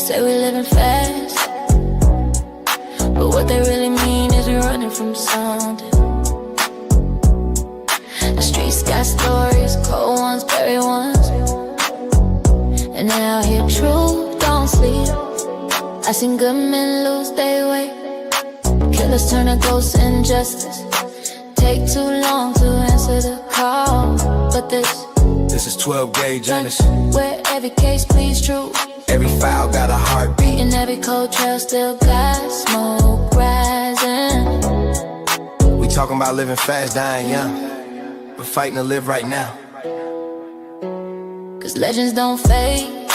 Say we living fast, but what they really mean is we're running from something. The streets got stories, cold ones, buried ones, and they out here true, don't sleep. I seen good men lose their way, killers turn to ghosts, injustice. Take too long to answer the call, but this is 12 gauge and it's where every case pleads true. Every file got a heartbeat, and every cold trail still got smoke rising. We talking about living fast, dying young, but fighting to live right now. Cause legends don't fade,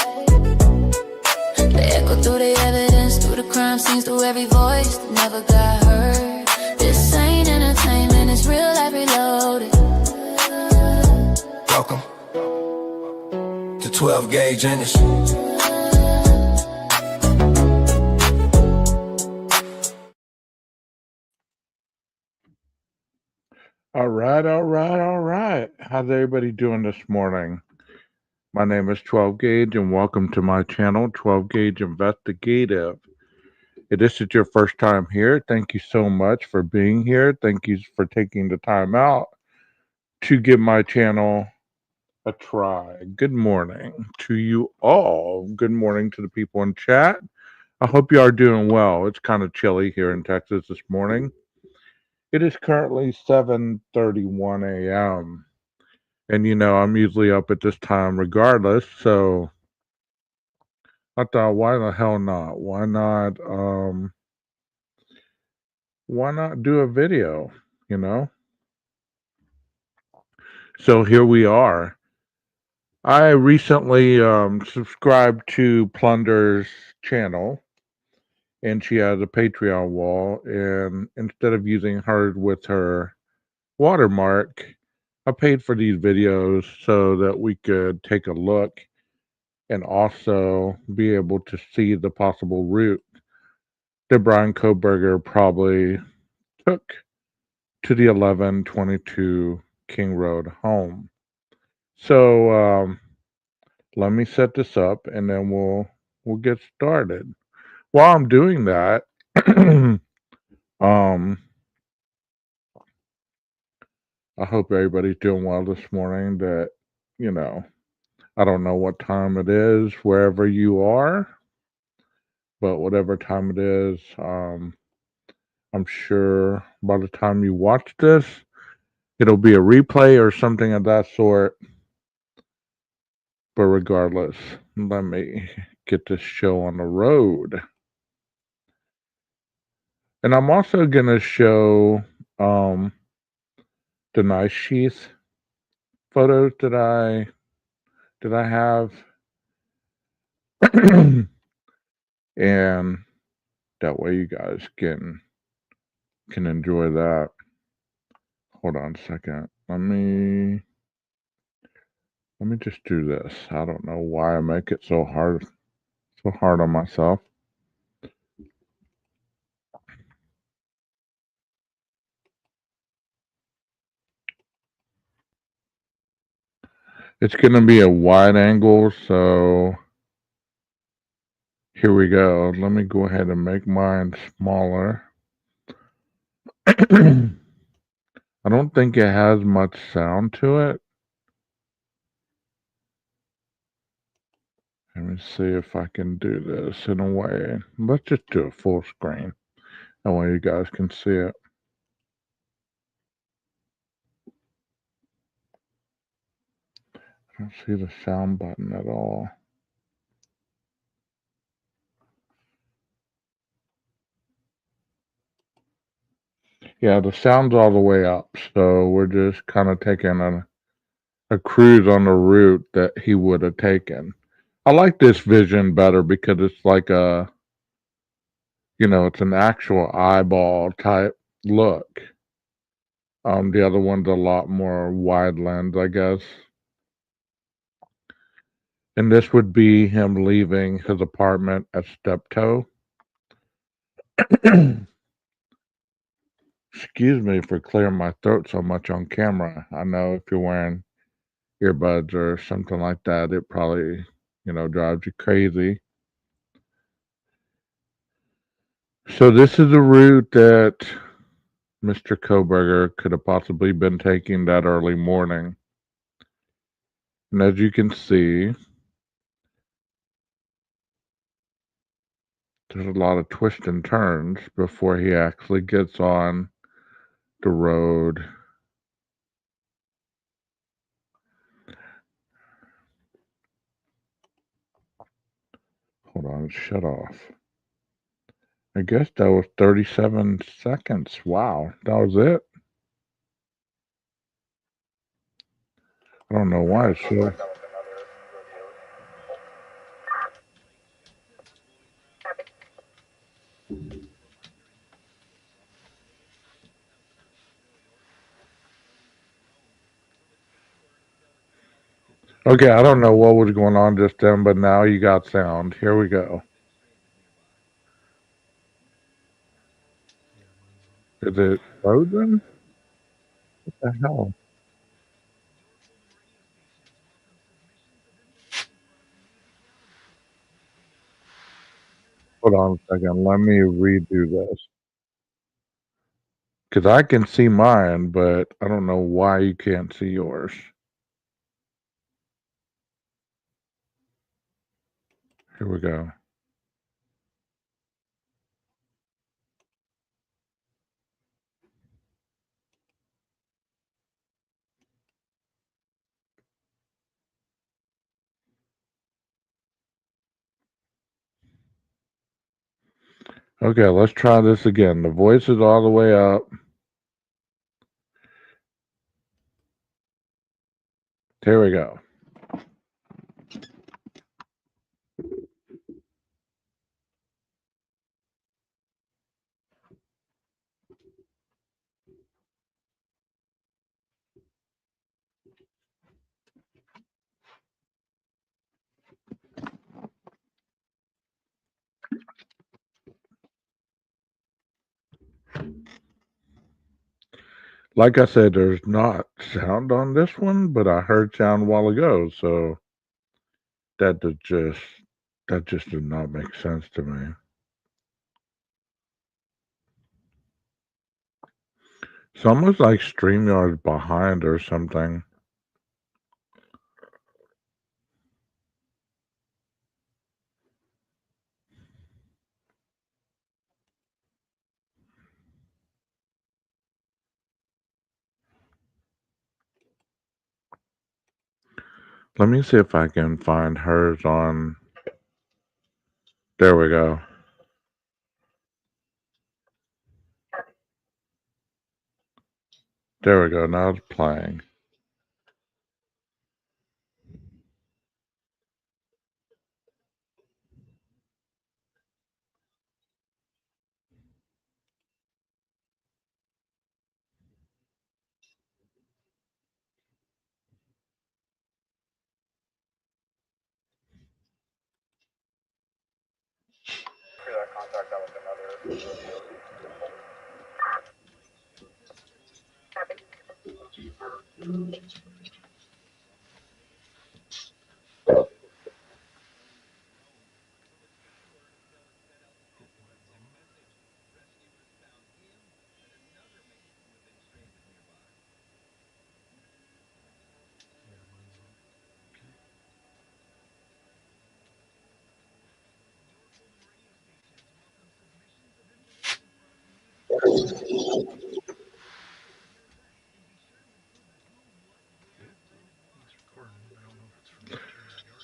they echo through the evidence, through the crime scenes, through every voice that never got heard. This ain't entertainment, it's real life reloaded. Welcome to 12 gauge and it's All right. How's everybody doing this morning? My name is 12 Gauge, and welcome to my channel, 12 Gauge Investigative. If this is your first time here, thank you so much for being here. Thank you for taking the time out to give my channel a try. Good morning to you all. Good morning to the people in chat. I hope you are doing well. It's kind of chilly here in Texas this morning. It is currently 7:31 a.m. And I'm usually up at this time regardless, so I thought, why the hell not? Why not do a video, So here we are. I recently subscribed to Plunder's channel, and she has a Patreon wall, and instead of using her with her watermark, I paid for these videos so that we could take a look and also be able to see the possible route that Bryan Kohberger probably took to the 1122 King Road home. So let me set this up, and then we'll get started. While I'm doing that, I hope everybody's doing well this morning. That I don't know what time it is wherever you are, but whatever time it is, I'm sure by the time you watch this, it'll be a replay or something of that sort. But regardless, let me get this show on the road. And I'm also going to show the knife sheath photos that I have. And that way you guys can enjoy that. Hold on a second. Let me just do this. I don't know why I make it so hard on myself. It's going to be a wide angle, so here we go. Let me go ahead and make mine smaller. I don't think it has much sound to it. Let me see if I can do this in a way. Let's just do a full screen. That way you guys can see it. I don't see the sound button at all. Yeah, the sound's all the way up, so we're just kind of taking a cruise on the route that he would have taken. I like this vision better because it's like it's an actual eyeball type look. The other one's a lot more wide lens, I guess. And this would be him leaving his apartment at Steptoe. Excuse me for clearing my throat so much on camera. I know if you're wearing earbuds or something like that, it probably, drives you crazy. So this is the route that Mr. Koberger could have possibly been taking that early morning. And as you can see, there's a lot of twists and turns before he actually gets on the road. Hold on, shut off. I guess that was 37 seconds. Wow, that was it. I don't know why it's so. Okay, I don't know what was going on just then, but now you got sound. Here we go. Is it frozen? What the hell? Hold on a second. Let me redo this. Because I can see mine, but I don't know why you can't see yours. Here we go. Okay, let's try this again. The voice is all the way up. Here we go. Like I said, there's not sound on this one, but I heard sound a while ago, so that just did not make sense to me. It's almost like StreamYard's behind or something. Let me see if I can find hers on. There we go. There we go. Now it's playing.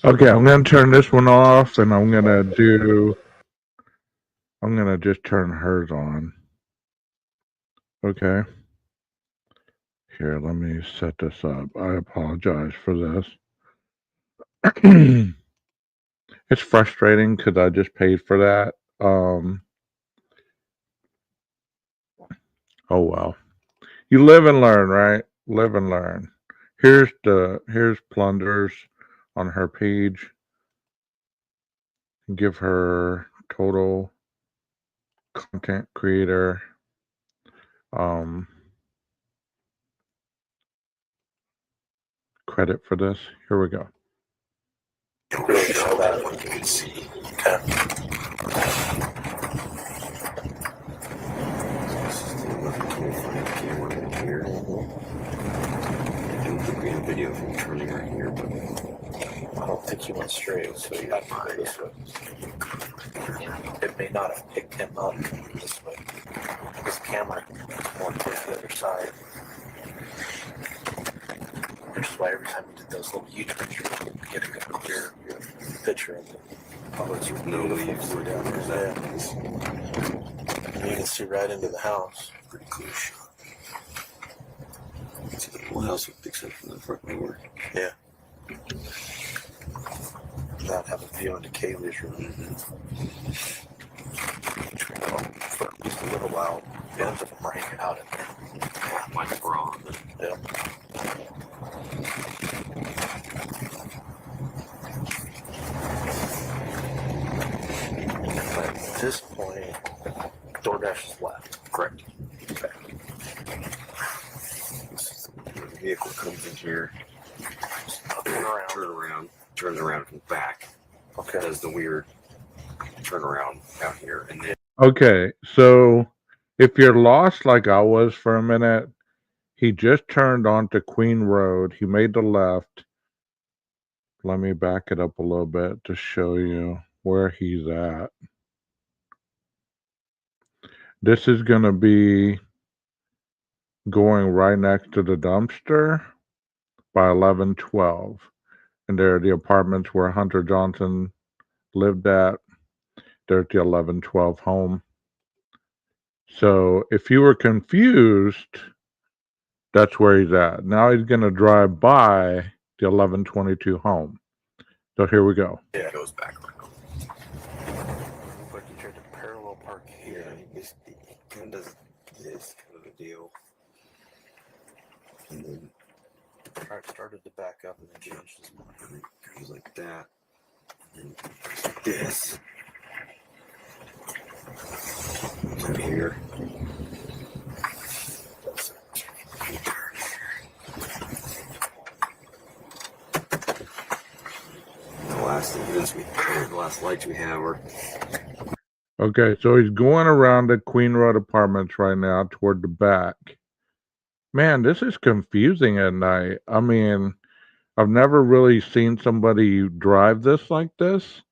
Okay, I'm gonna turn this one off, and I'm gonna just turn hers on. Okay. Here, let me set this up. I apologize for this. It's frustrating because I just paid for that. Oh well. You live and learn, right? Live and learn. Here's Plunders on her page. Give her total content creator. Credit for this. Here we go. Really show that what you can see. Okay. It would be a video of him turning right here, but I don't think he went straight, so you have to go this way. It may not have picked him up this way. His camera is more towards the other side. Which is why every time you did those little U-turns, you were getting a clear picture of it. Oh, it's no leaves or down there. And you can see right into the house. Pretty clear shot. See the whole house picks up from the front door. Yeah. Without having a view into Kaylee's room. For at least a little while, both of them are hanging out in there. Like Braun. Yeah. At this point, DoorDash is left. Correct. Okay. The vehicle comes in here, turns around, comes back. Okay. Does the weird turnaround out here, and then Okay, so if you're lost like I was for a minute, he just turned onto Queen Road. He made the left. Let me back it up a little bit to show you where he's at. This is going to be going right next to the dumpster by 1112. And there are the apartments where Hunter Johnson lived at. There's the 1112 home. So if you were confused, that's where he's at. Now he's going to drive by the 1122 home. So here we go. yeah, it goes back around. But you tried to parallel park here. Yeah, he kind of does this kind of a deal, and then Alright, started to back up and then changed his mind. and it goes like that, and like this. Up here. The last lights we have are Okay, so he's going around the Queen Road apartments right now toward the back. Man, this is confusing at night. I mean, I've never really seen somebody drive this like this,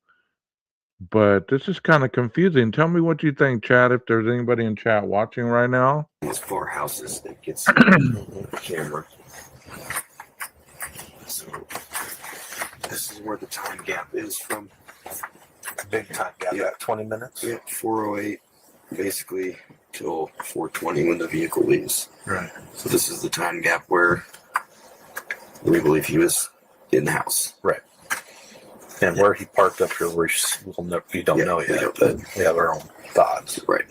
but this is kind of confusing. Tell me what you think, Chad, if there's anybody in chat watching right now. these four houses that gets the camera. So this is where the time gap is from. Big time gap, Yeah. 20 minutes? Yeah, 4:08 basically till 4:20 when the vehicle leaves. Right. So this is the time gap where we believe he was in the house. Right. And where he parked up here, we don't know we yet, don't but know. we have our own thoughts. Right.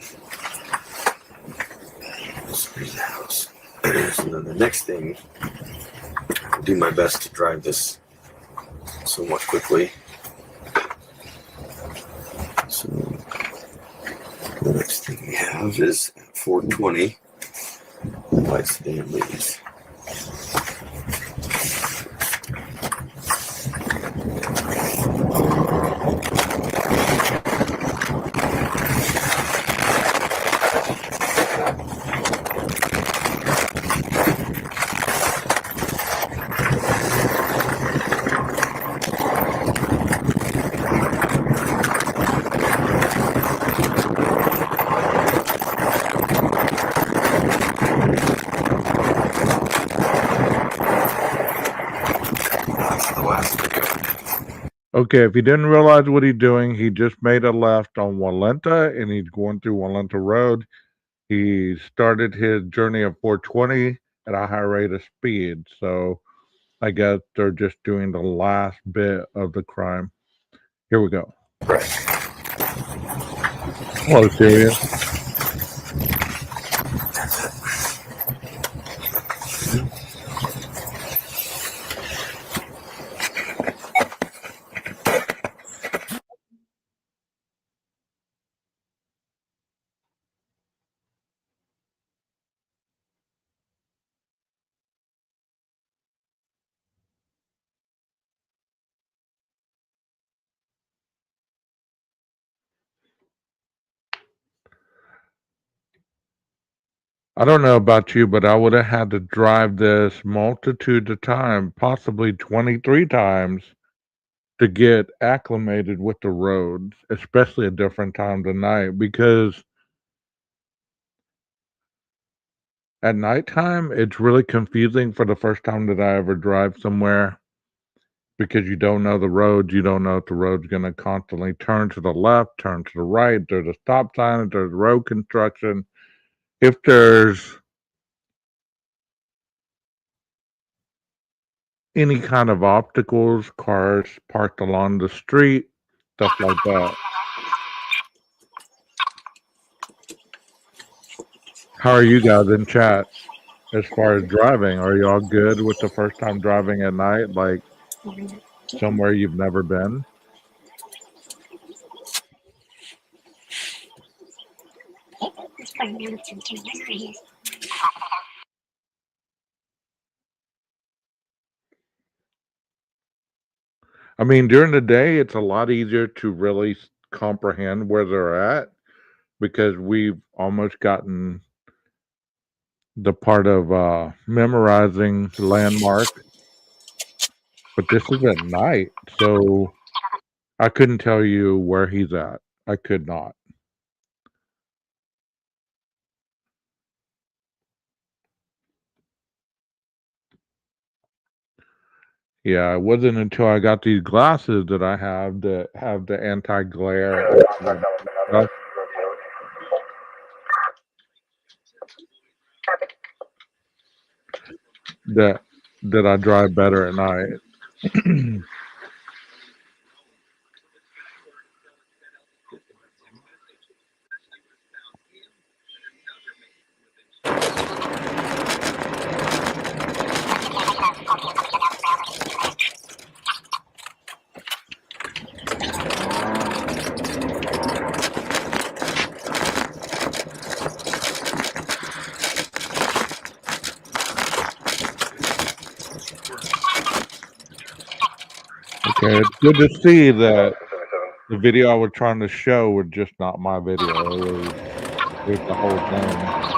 So here's the house. So then the next thing, I'll do my best to drive this somewhat quickly. So the next thing we have is at 4:20. Lights the damn leaves. That's the last video. Okay, if you didn't realize what he's doing, he just made a left on Walenta and he's going through Walenta Road. He started his journey at 420 at a high rate of speed. So I guess they're just doing the last bit of the crime. Here we go. Right. Hello, Sirius. I don't know about you, but I would have had to drive this multitude of times, possibly 23 times, to get acclimated with the roads, especially at different times of night, because at nighttime, it's really confusing for the first time that I ever drive somewhere because you don't know the roads. You don't know if the road's going to constantly turn to the left, turn to the right. There's a stop sign, if there's road construction. If there's any kind of obstacles, cars parked along the street, stuff like that. How are you guys in chat as far as driving? Are you all good with the first time driving at night, like somewhere you've never been? I mean, during the day, it's a lot easier to really comprehend where they're at because we've almost gotten the part of memorizing the landmark. But this is at night, so I couldn't tell you where he's at. I could not. Yeah, it wasn't until I got these glasses that I have that have the anti-glare stuff that I drive better at night. Okay, it's good to see that the video I was trying to show was just not my video. It was the whole thing.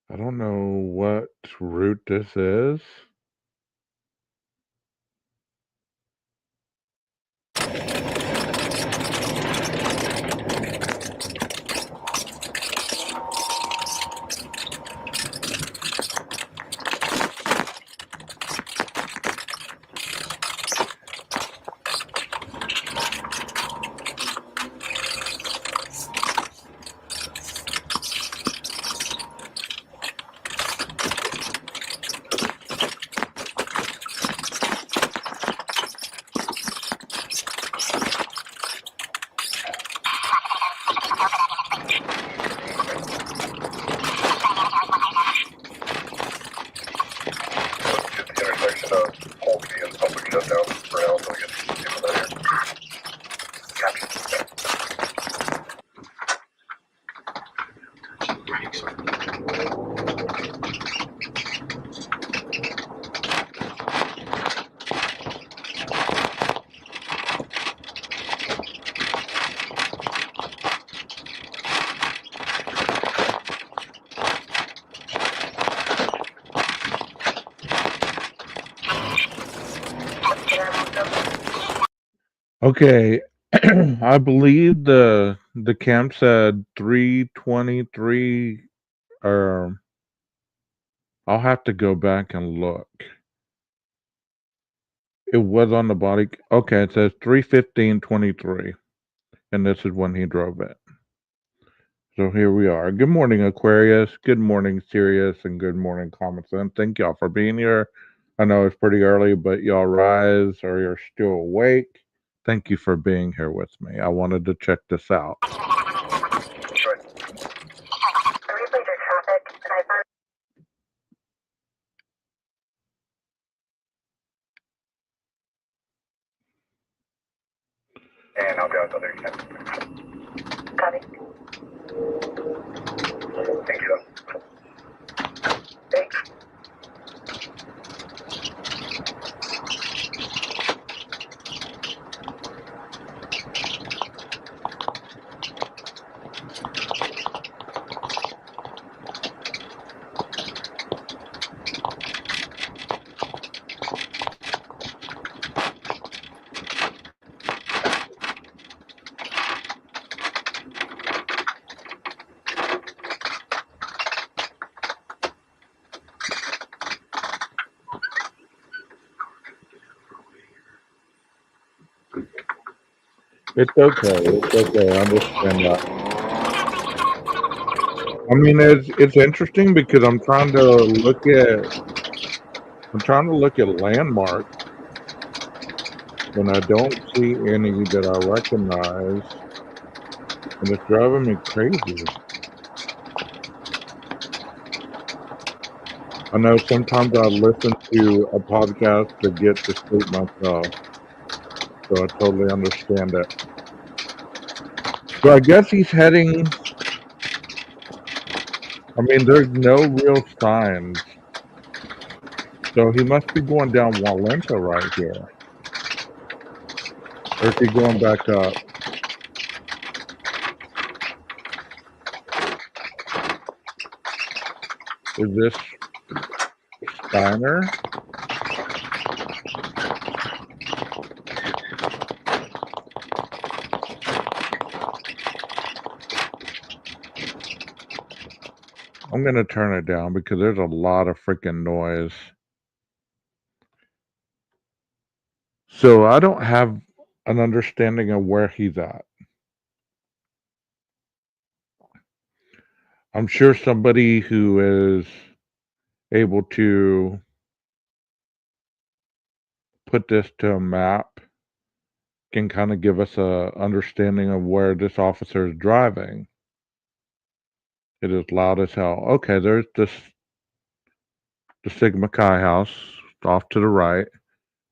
I don't know what route this is. Okay, I believe the camp said 323. Or I'll have to go back and look. It was on the body. Okay, it says 3:15:23, and this is when he drove it. So here we are. Good morning, Aquarius. Good morning, Sirius, and good morning, Common Sense. Thank y'all for being here. I know it's pretty early, but y'all rise or you're still awake. Thank you for being here with me. I wanted to check this out. And I'll be out the other 10. Copy. Thank you. Thanks. It's okay. It's okay. I understand that. I mean, it's interesting because I'm trying to look at landmarks, and I don't see any that I recognize, and it's driving me crazy. I know sometimes I listen to a podcast to get to sleep myself, so I totally understand it. So I guess he's heading. I mean, there's no real signs, so he must be going down Walenta right here, or is he going back up? Is this Steiner? I'm gonna turn it down because there's a lot of freaking noise. So I don't have an understanding of where he's at. I'm sure somebody who is able to put this to a map can kind of give us a understanding of where this officer is driving. It is loud as hell. Okay, there's the Sigma Chi house off to the right.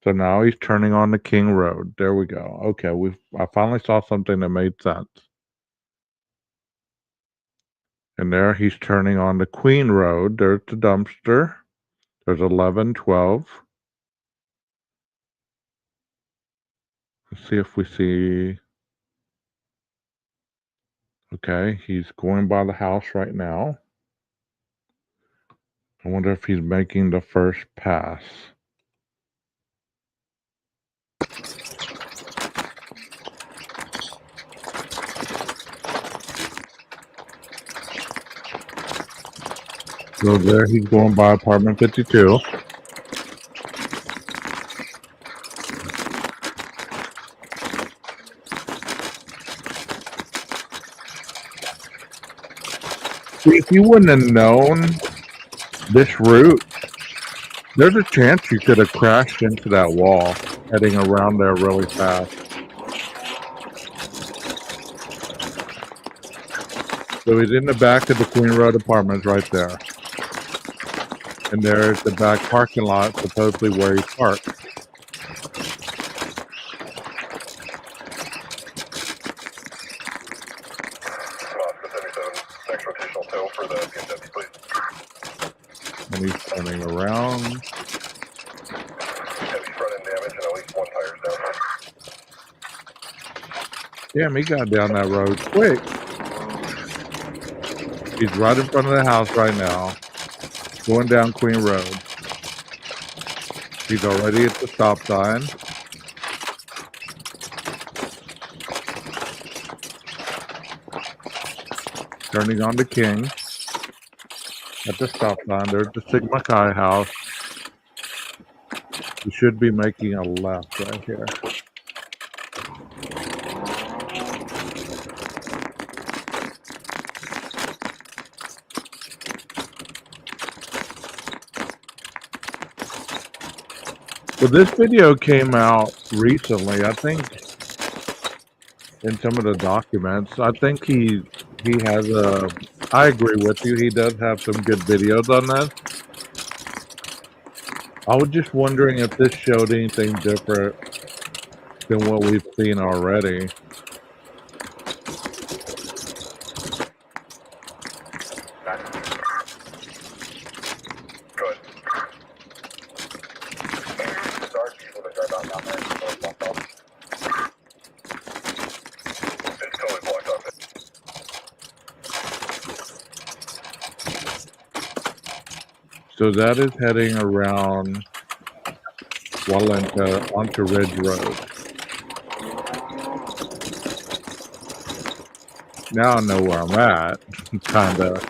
So now he's turning on the King Road. There we go. Okay, I finally saw something that made sense. And there he's turning on the Queen Road. There's the dumpster. There's 1112. Let's see if we see. Okay, he's going by the house right now. I wonder if he's making the first pass. So there he's going by apartment 52. See, if you wouldn't have known this route, there's a chance you could have crashed into that wall heading around there really fast. So he's in the back of the Queen Road Apartments right there. And there's the back parking lot, supposedly where he parked. Next rotational tow for the BMW, please. And he's turning around. Heavy front end damage and at least one tire's down. Damn, he got down that road quick. He's right in front of the house right now, going down Queen Road. He's already at the stop sign. turning on the King at the stop sign. There's the Sigma Chi house. We should be making a left right here. Well, this video came out recently. I think in some of the documents, I think he has a. I agree with you. He does have some good videos on this. I was just wondering if this showed anything different than what we've seen already. Good. It's dark before they drive out down there. It's totally blocked off. It's totally blocked off. So that is heading around Walenta onto Ridge Road. Now I know where I'm at, kinda.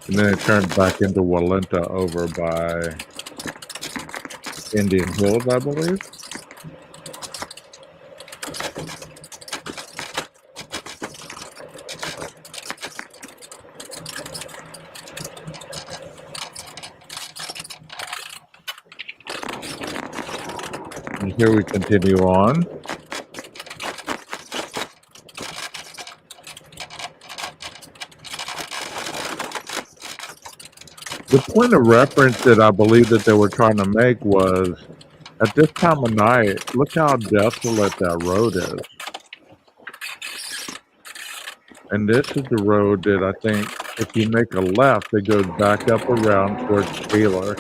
And then it turns back into Walenta over by Indian Hills, I believe. And here we continue on. The point of reference that I believe that they were trying to make was, at this time of night, look how desolate that road is. And this is the road that I think, if you make a left, it goes back up around towards Taylor.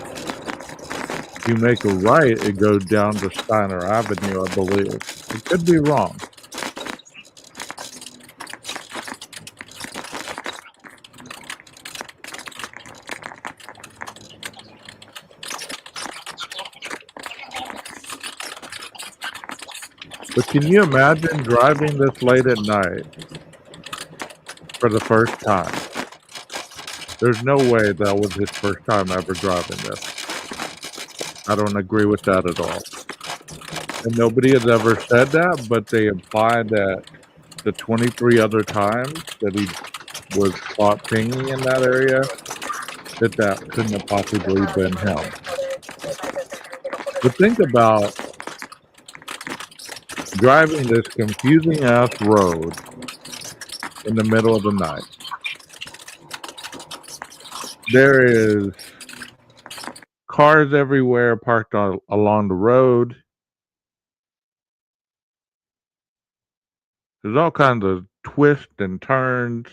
If you make a right, it goes down to Steiner Avenue, I believe. It could be wrong. But can you imagine driving this late at night for the first time? There's no way that was his first time ever driving this. I don't agree with that at all. And nobody has ever said that, but they imply that the 23 other times that he was caught pinging in that area, that couldn't have possibly been him. But think about driving this confusing ass road in the middle of the night. There is cars everywhere parked along the road. There's all kinds of twists and turns,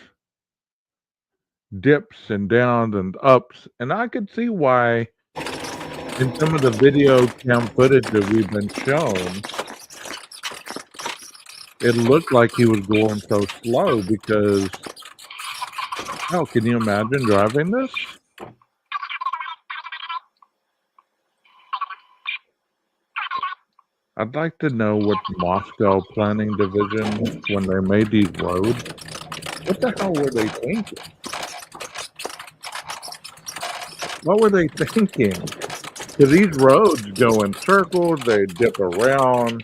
dips and downs and ups. And I could see why in some of the video cam footage that we've been shown, it looked like he was going so slow because, hell, can you imagine driving this? I'd like to know what Moscow Planning Division, when they made these roads, what the hell were they thinking? What were they thinking? Because these roads go in circles, they dip around,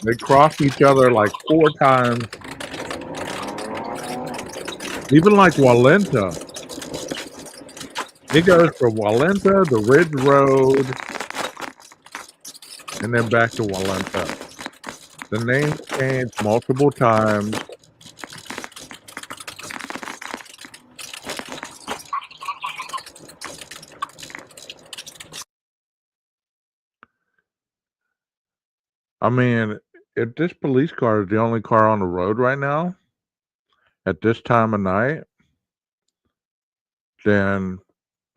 they cross each other like 4 times. Even like Walenta. It goes from Walenta, the Ridge Road, and then back to Walenta. The names changed multiple times. I mean, if this police car is the only car on the road right now, at this time of night, then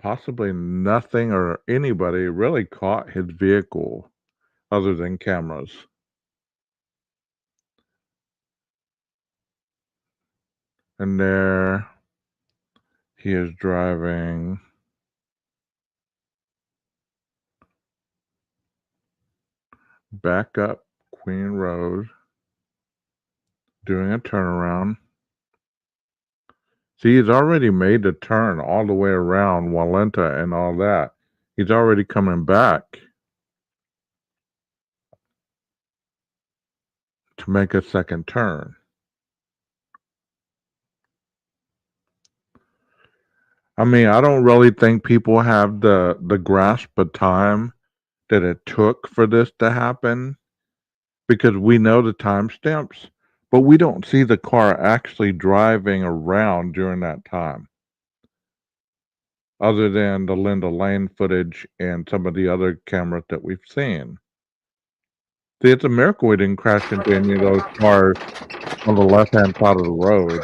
possibly nothing or anybody really caught his vehicle other than cameras. And there he is driving back up Queen Road, doing a turnaround. See, he's already made the turn all the way around Walenta and all that. He's already coming back to make a second turn. I mean, I don't really think people have the grasp of time that it took for this to happen, because we know the timestamps, but we don't see the car actually driving around during that time, other than the Linda Lane footage and some of the other cameras that we've seen. See, it's a miracle we didn't crash into any of those cars on the left-hand side of the road.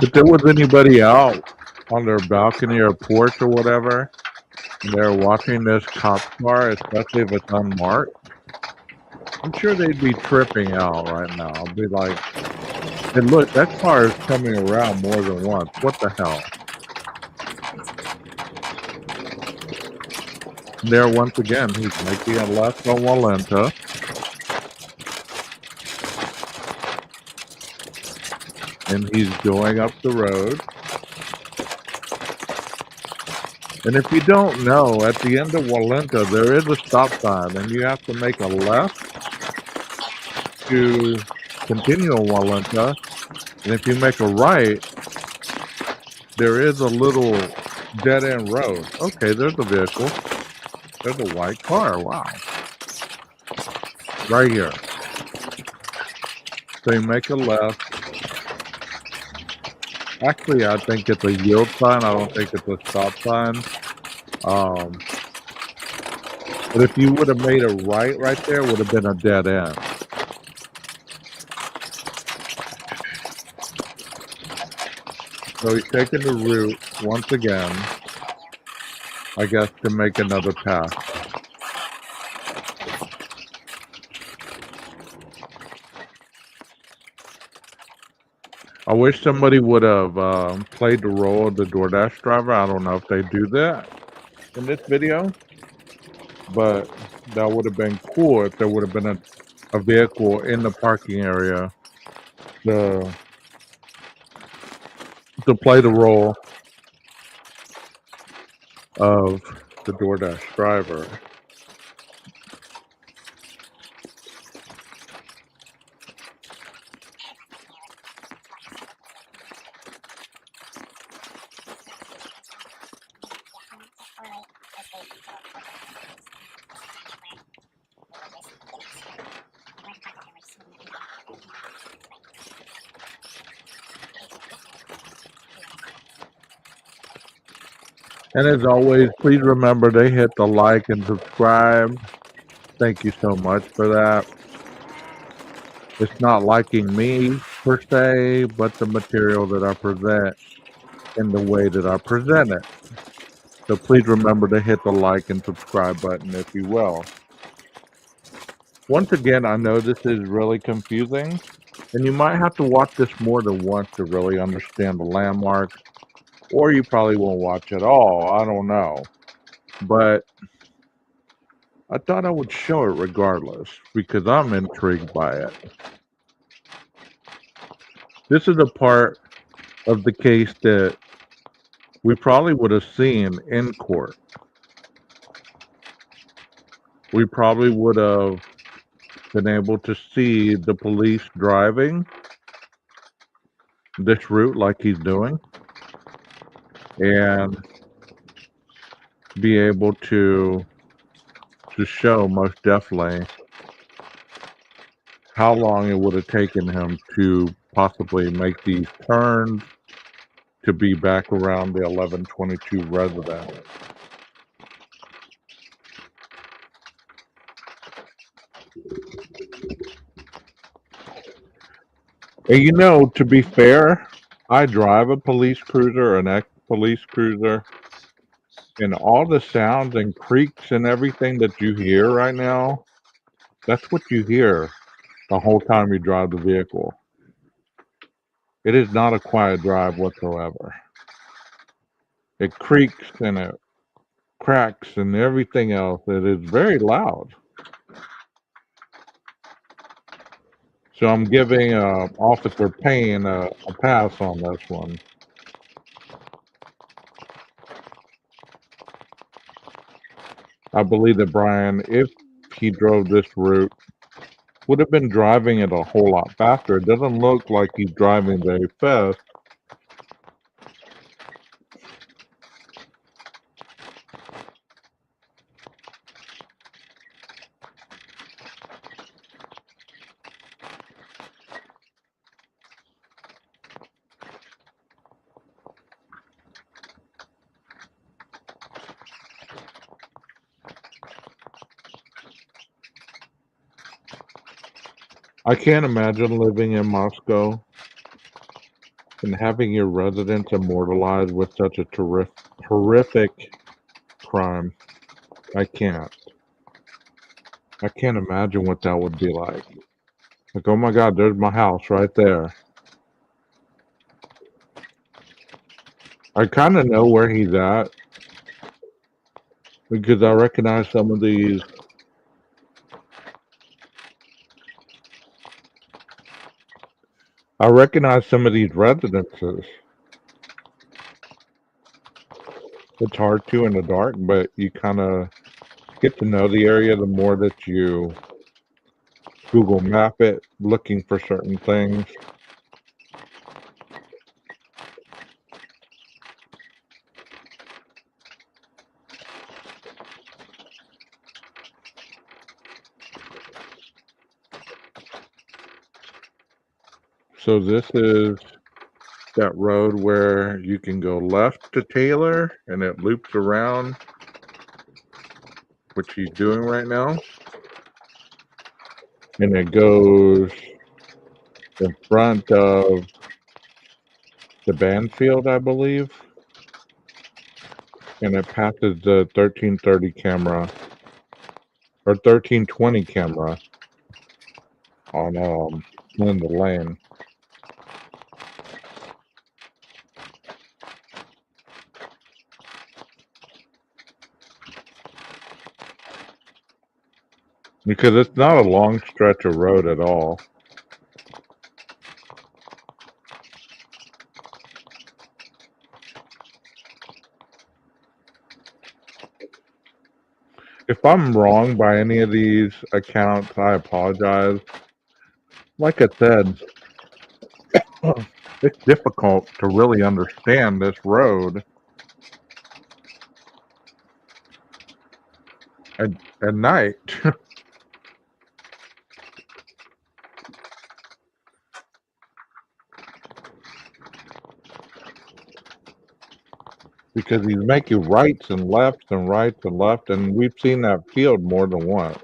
If there was anybody out on their balcony or porch or whatever, and they're watching this cop car, especially if it's unmarked, I'm sure they'd be tripping out right now. I'll be like, hey, look, that car is coming around more than once. What the hell? And there, once again, he's making a left on Walenta. And he's going up the road. And if you don't know, at the end of Walenta, there is a stop sign, and you have to make a left to continue on Walenta. And if you make a right, there is a little dead-end road. Okay, there's a vehicle. There's a white car. Wow. Right here. So you make a left. Actually, I think it's a yield sign. I don't think it's a stop sign. But if you would have made a right there, it would have been a dead end. So he's taking the route once again, I guess, to make another pass. I wish somebody would have played the role of the DoorDash driver. I don't know if they do that in this video, but that would have been cool if there would have been a vehicle in the parking area to play the role of the DoorDash driver. And as always, please remember to hit the like and subscribe. Thank you so much for that. It's not liking me per se, but the material that I present in the way that I present it. So please remember to hit the like and subscribe button if you will. Once again, I know this is really confusing, and you might have to watch this more than once to really understand the landmark, or you probably won't watch at all. I don't know. But I thought I would show it regardless, because I'm intrigued by it. This is a part of the case that we probably would have seen in court. We probably would have been able to see the police driving this route like he's doing, and be able to show most definitely how long it would have taken him to possibly make these turns to be back around the 1122 residence. And you know, to be fair, I drive a police cruiser, an ex-police cruiser, and all the sounds and creaks and everything that you hear right now, that's what you hear the whole time you drive the vehicle. It is not a quiet drive whatsoever. It creaks and it cracks and everything else. It is very loud. So I'm giving Officer Payne a pass on this one. I believe that Bryan, if he drove this route, would have been driving it a whole lot faster. It doesn't look like he's driving very fast. I can't imagine living in Moscow and having your residence immortalized with such a horrific crime. I can't. I can't imagine what that would be like. Like, oh my God, there's my house right there. I kind of know where he's at because I recognize some of these. I recognize some of these residences. It's hard to in the dark, but you kind of get to know the area the more that you Google map it, looking for certain things. So this is that road where you can go left to Taylor and it loops around, which he's doing right now. And it goes in front of the band field, I believe. And it passes the 1330 camera or 1320 camera on Linda Lane. Because it's not a long stretch of road at all. If I'm wrong by any of these accounts, I apologize. Like I said, it's difficult to really understand this road at night. Because he's making rights and lefts and rights and left, and we've seen that field more than once.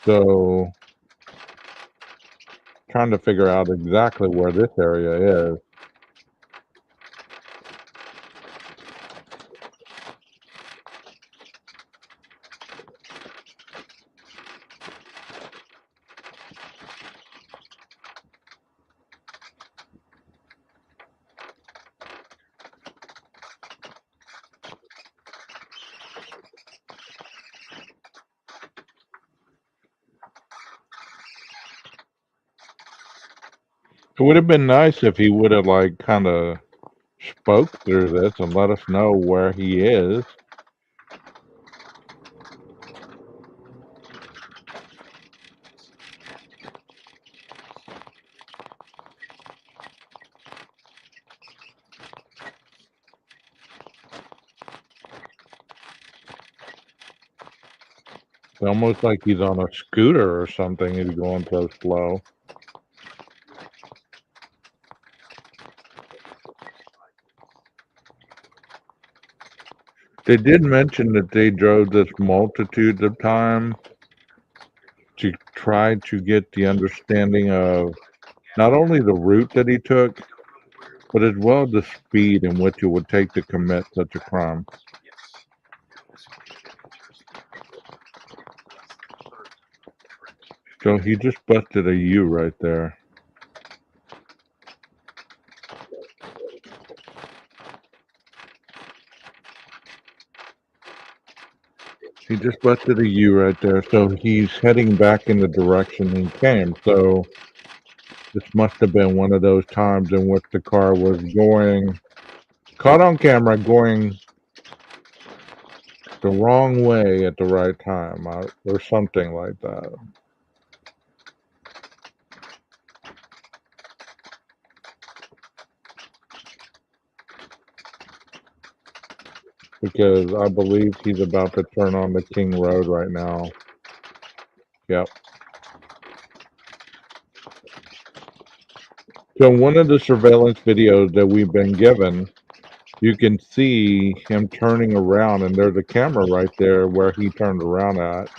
So, trying to figure out exactly where this area is. It would have been nice if he would have like kind of spoke through this and let us know where he is. It's almost like he's on a scooter or something. He's going so slow. They did mention that they drove this multitudes of times to try to get the understanding of not only the route that he took, but as well the speed in which it would take to commit such a crime. So he just busted a U right there. He just busted a U right there, so he's heading back in the direction he came. So this must have been one of those times in which the car was going, caught on camera, going the wrong way at the right time, or something like that. Because I believe he's about to turn on the King Road right now. Yep. So one of the surveillance videos that we've been given, you can see him turning around, and there's a camera right there where he turned around at,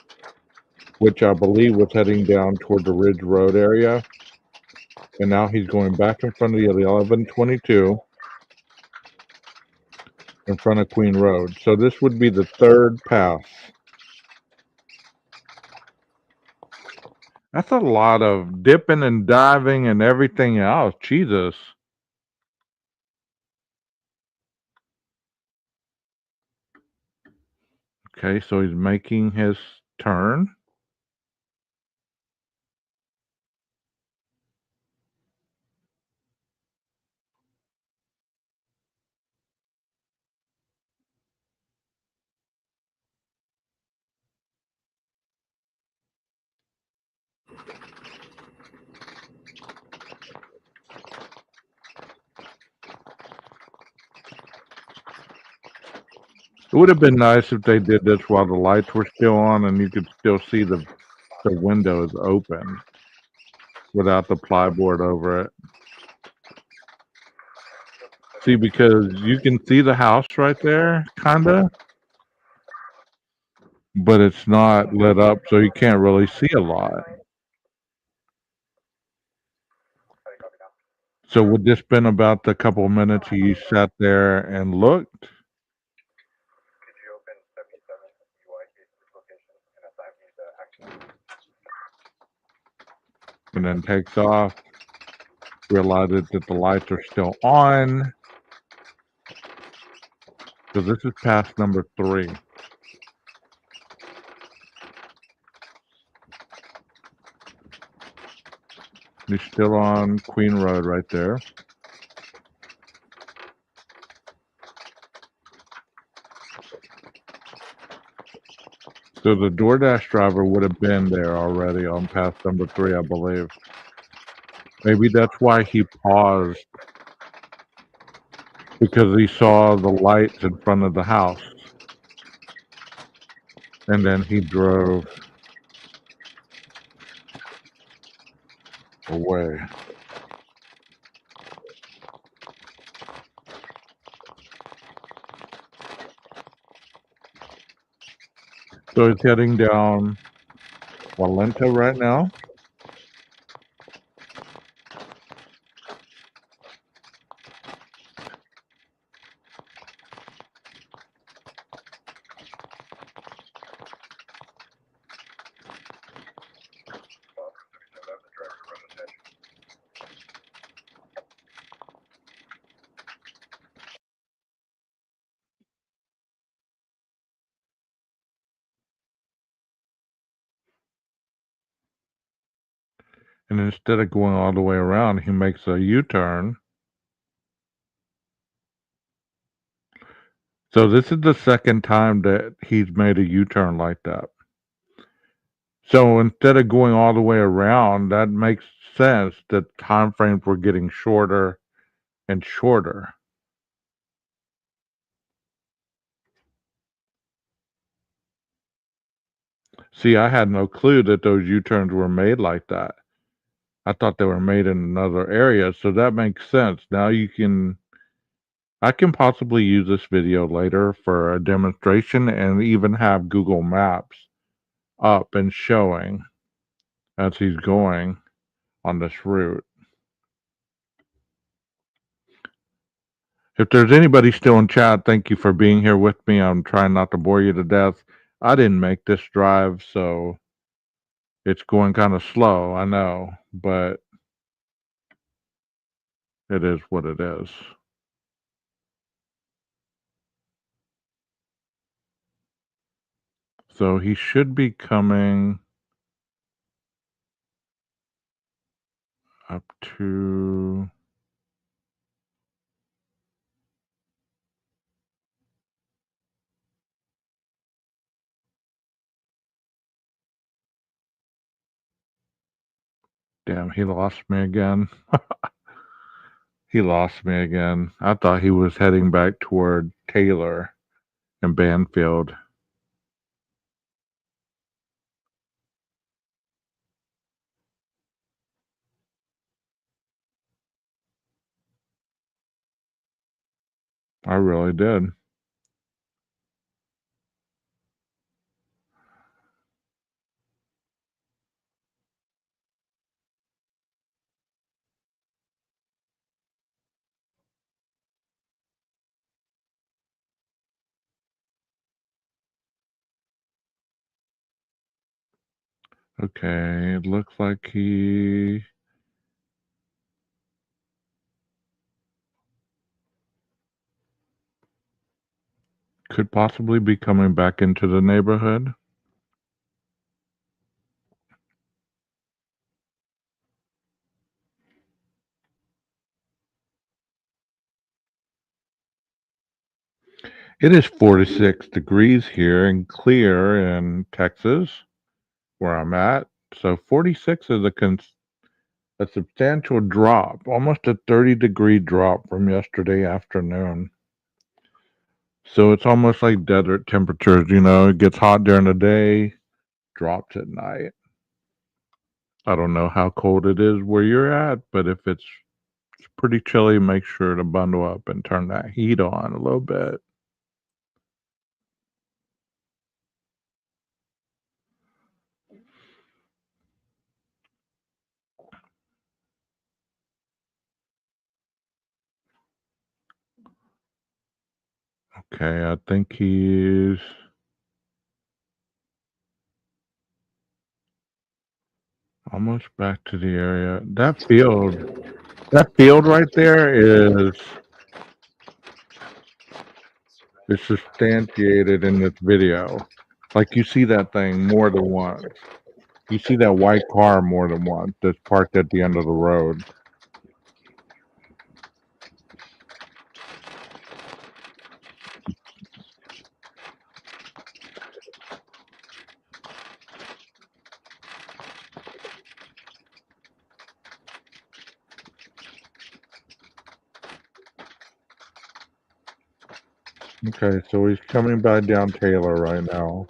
which I believe was heading down toward the Ridge Road area. And now he's going back in front of the 1122 in front of Queen Road. So this would be the third pass. That's a lot of dipping and diving and everything else. Jesus. Okay, so he's making his turn. It would have been nice if they did this while the lights were still on and you could still see the windows open without the plyboard over it. See, because you can see the house right there, kinda, but it's not lit up, so you can't really see a lot. So would this been about the couple of minutes he sat there and looked, Could you open 77 UI cases location and assign me the action? and then takes off, realizes that the lights are still on? So this is pass number 3. He's still on Queen Road right there. So the DoorDash driver would have been there already on pass number 3, I believe. Maybe that's why he paused, because he saw the lights in front of the house. And then he drove away. So he's heading down Walenta right now. And instead of going all the way around, he makes a U-turn. So this is the second time that he's made a U-turn like that. So instead of going all the way around, that makes sense that time frames were getting shorter and shorter. See, I had no clue that those U-turns were made like that. I thought they were made in another area, so that makes sense. Now I can possibly use this video later for a demonstration and even have Google Maps up and showing as he's going on this route. If there's anybody still in chat, thank you for being here with me. I'm trying not to bore you to death. I didn't make this drive, so It's going kind of slow, I know, but it is what it is. So he should be coming up to. Damn, he lost me again. He lost me again. I thought he was heading back toward Taylor and Banfield. I really did. Okay, it looks like he could possibly be coming back into the neighborhood. It is 46 degrees here and clear in Texas, where I'm at. So 46 is a substantial drop, almost a 30-degree drop from yesterday afternoon. So it's almost like desert temperatures, it gets hot during the day, drops at night. I don't know how cold it is where you're at, but if it's pretty chilly, make sure to bundle up and turn that heat on a little bit. Okay, I think he's almost back to the area. That field right there is substantiated in this video. Like you see that thing more than once. You see that white car more than once that's parked at the end of the road. Okay, so he's coming by down Taylor right now.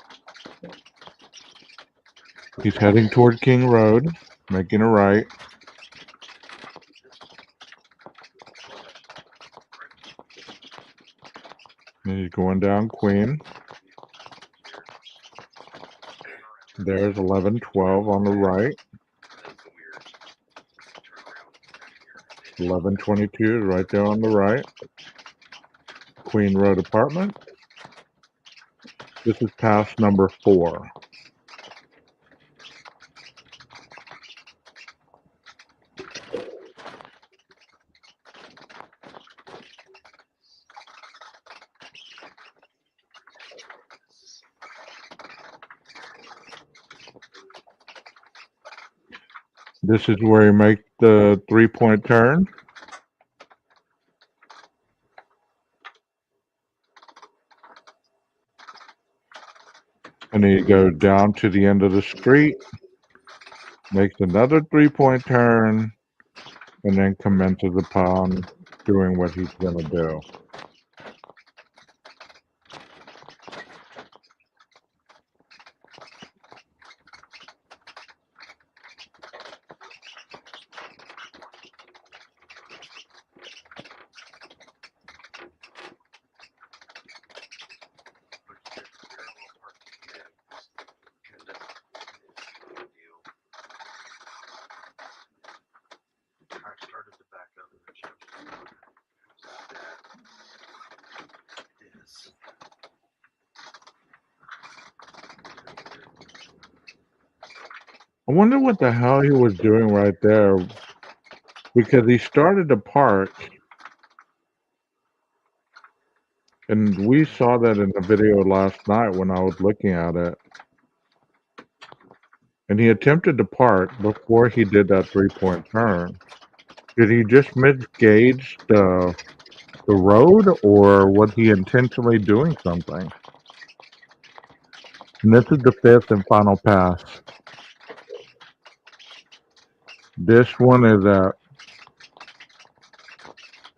He's heading toward King Road, making a right. And he's going down Queen. There's 1112 on the right. 1122 is right there on the right. Queen Road Apartment. This is pass number 4. This is where you make the 3-point turn. And then you go down to the end of the street, makes another 3-point turn, and then commences upon doing what he's going to do. I wonder what the hell he was doing right there because he started to park, and we saw that in the video last night when I was looking at it. And he attempted to park before he did that 3-point turn. Did he just misgauge the road, or was he intentionally doing something? And this is the fifth and final pass. This one is at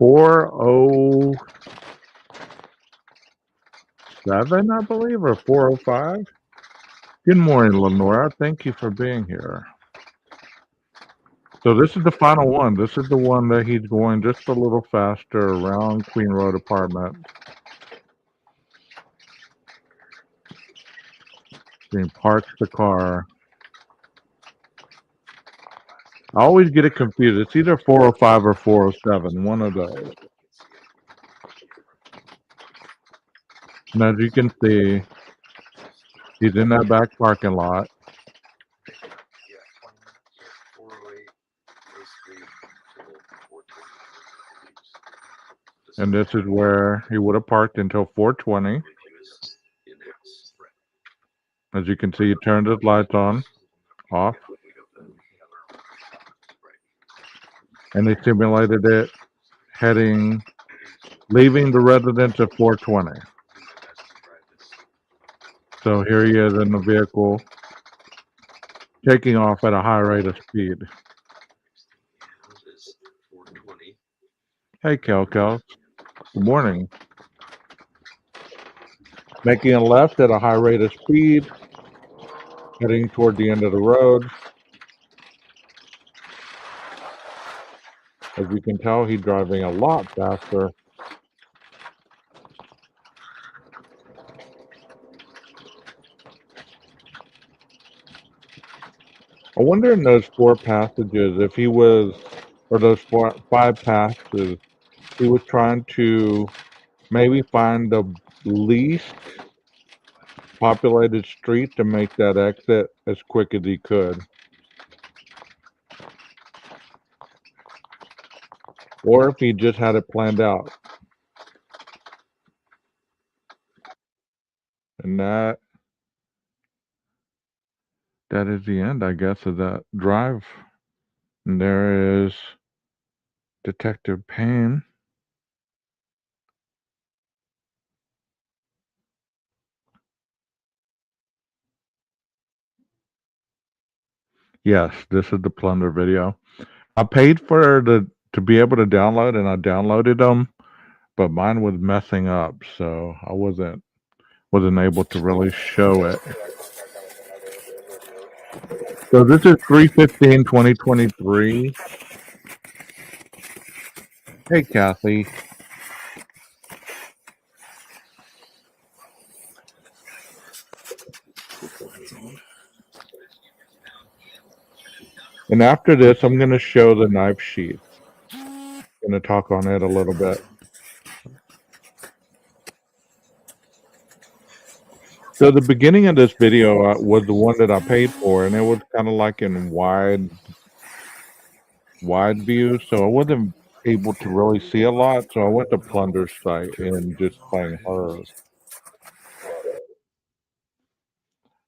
4:07, I believe, or 4:05. Good morning, Lenora. Thank you for being here. So this is the final one. This is the one that he's going just a little faster around Queen Road Apartment. He parks the car. I always get it confused. It's either 4:05 or 4:07, one of those. And as you can see, he's in that back parking lot. And this is where he would have parked until 4:20. As you can see, he turned his lights on, off. And they simulated it leaving the residence at 4:20. So here he is in the vehicle, taking off at a high rate of speed. Hey, Kel. Good morning. Making a left at a high rate of speed, heading toward the end of the road. As you can tell, he's driving a lot faster. I wonder in those 4 passages if he was, or those 5 passes, he was trying to maybe find the least populated street to make that exit as quick as he could. Or if he just had it planned out. And that is the end, I guess, of that drive. And there is Detective Payne. Yes, this is the plunder video. I paid to be able to download, and I downloaded them, but mine was messing up, so I wasn't able to really show it. So this is 3/15/2023. Hey, Kathy. And after this, I'm going to show the knife sheath. I'm going to talk on it a little bit. So the beginning of this video was the one that I paid for, and it was kind of like in wide view, so I wasn't able to really see a lot. So I went to Plunder's site and just playing her.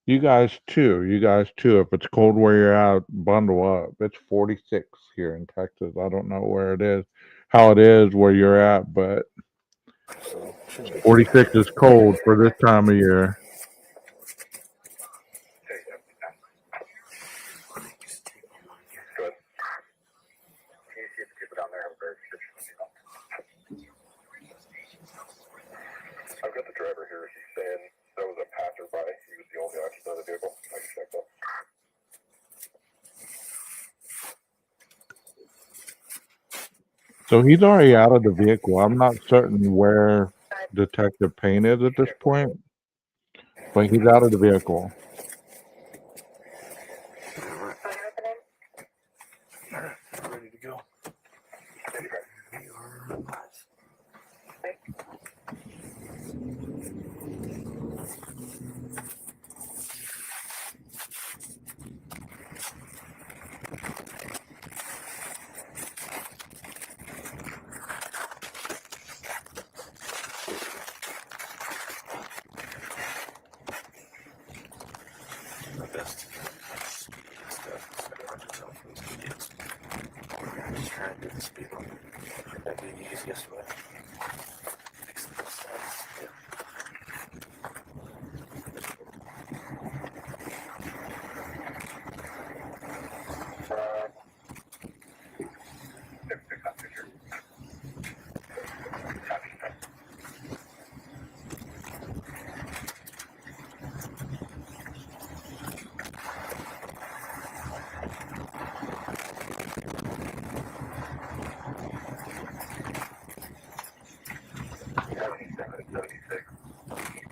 You guys too. If it's cold where you're at, bundle up. It's 46 here in Texas. I don't know where it is, how it is where you're at, but 46 is cold for this time of year. I've got the driver here. He's saying there was a passerby. He was the only occupant of the vehicle. I can check that. So he's already out of the vehicle. I'm not certain where Detective Payne is at this point, but he's out of the vehicle. Ready to go. best to speed and stuff. It's kind of hard to tell from these videos. Just try and do the speed limit. That'd be the easiest way. Makes the most sense. Yeah.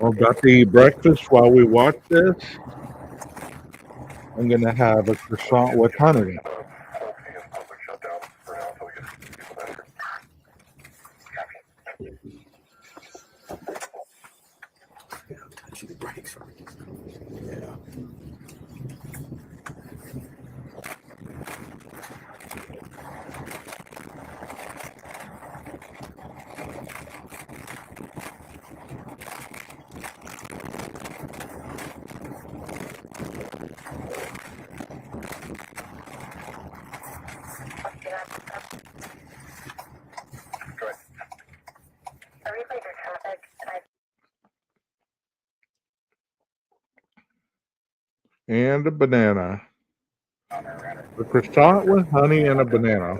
Well, got to eat breakfast while we watch this. I'm gonna have a croissant with honey. Hopefully in public shutdown for now until we get people better. Yeah, touchy the brakes are. Yeah. And a banana. A croissant with honey and a banana.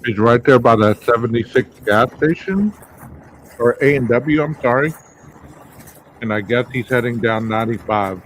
He's right there by that 76 gas station, or A&W, I'm sorry. And I guess he's heading down 95.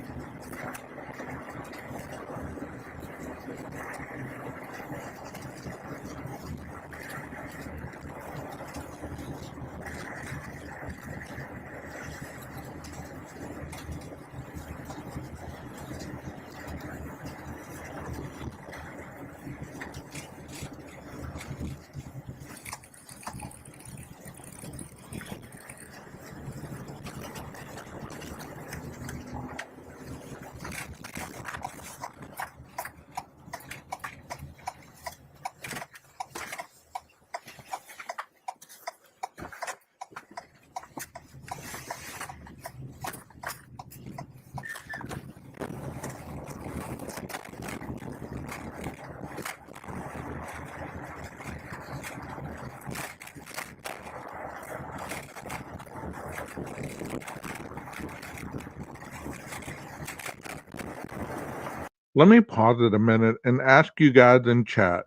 Let me pause it a minute and ask you guys in chat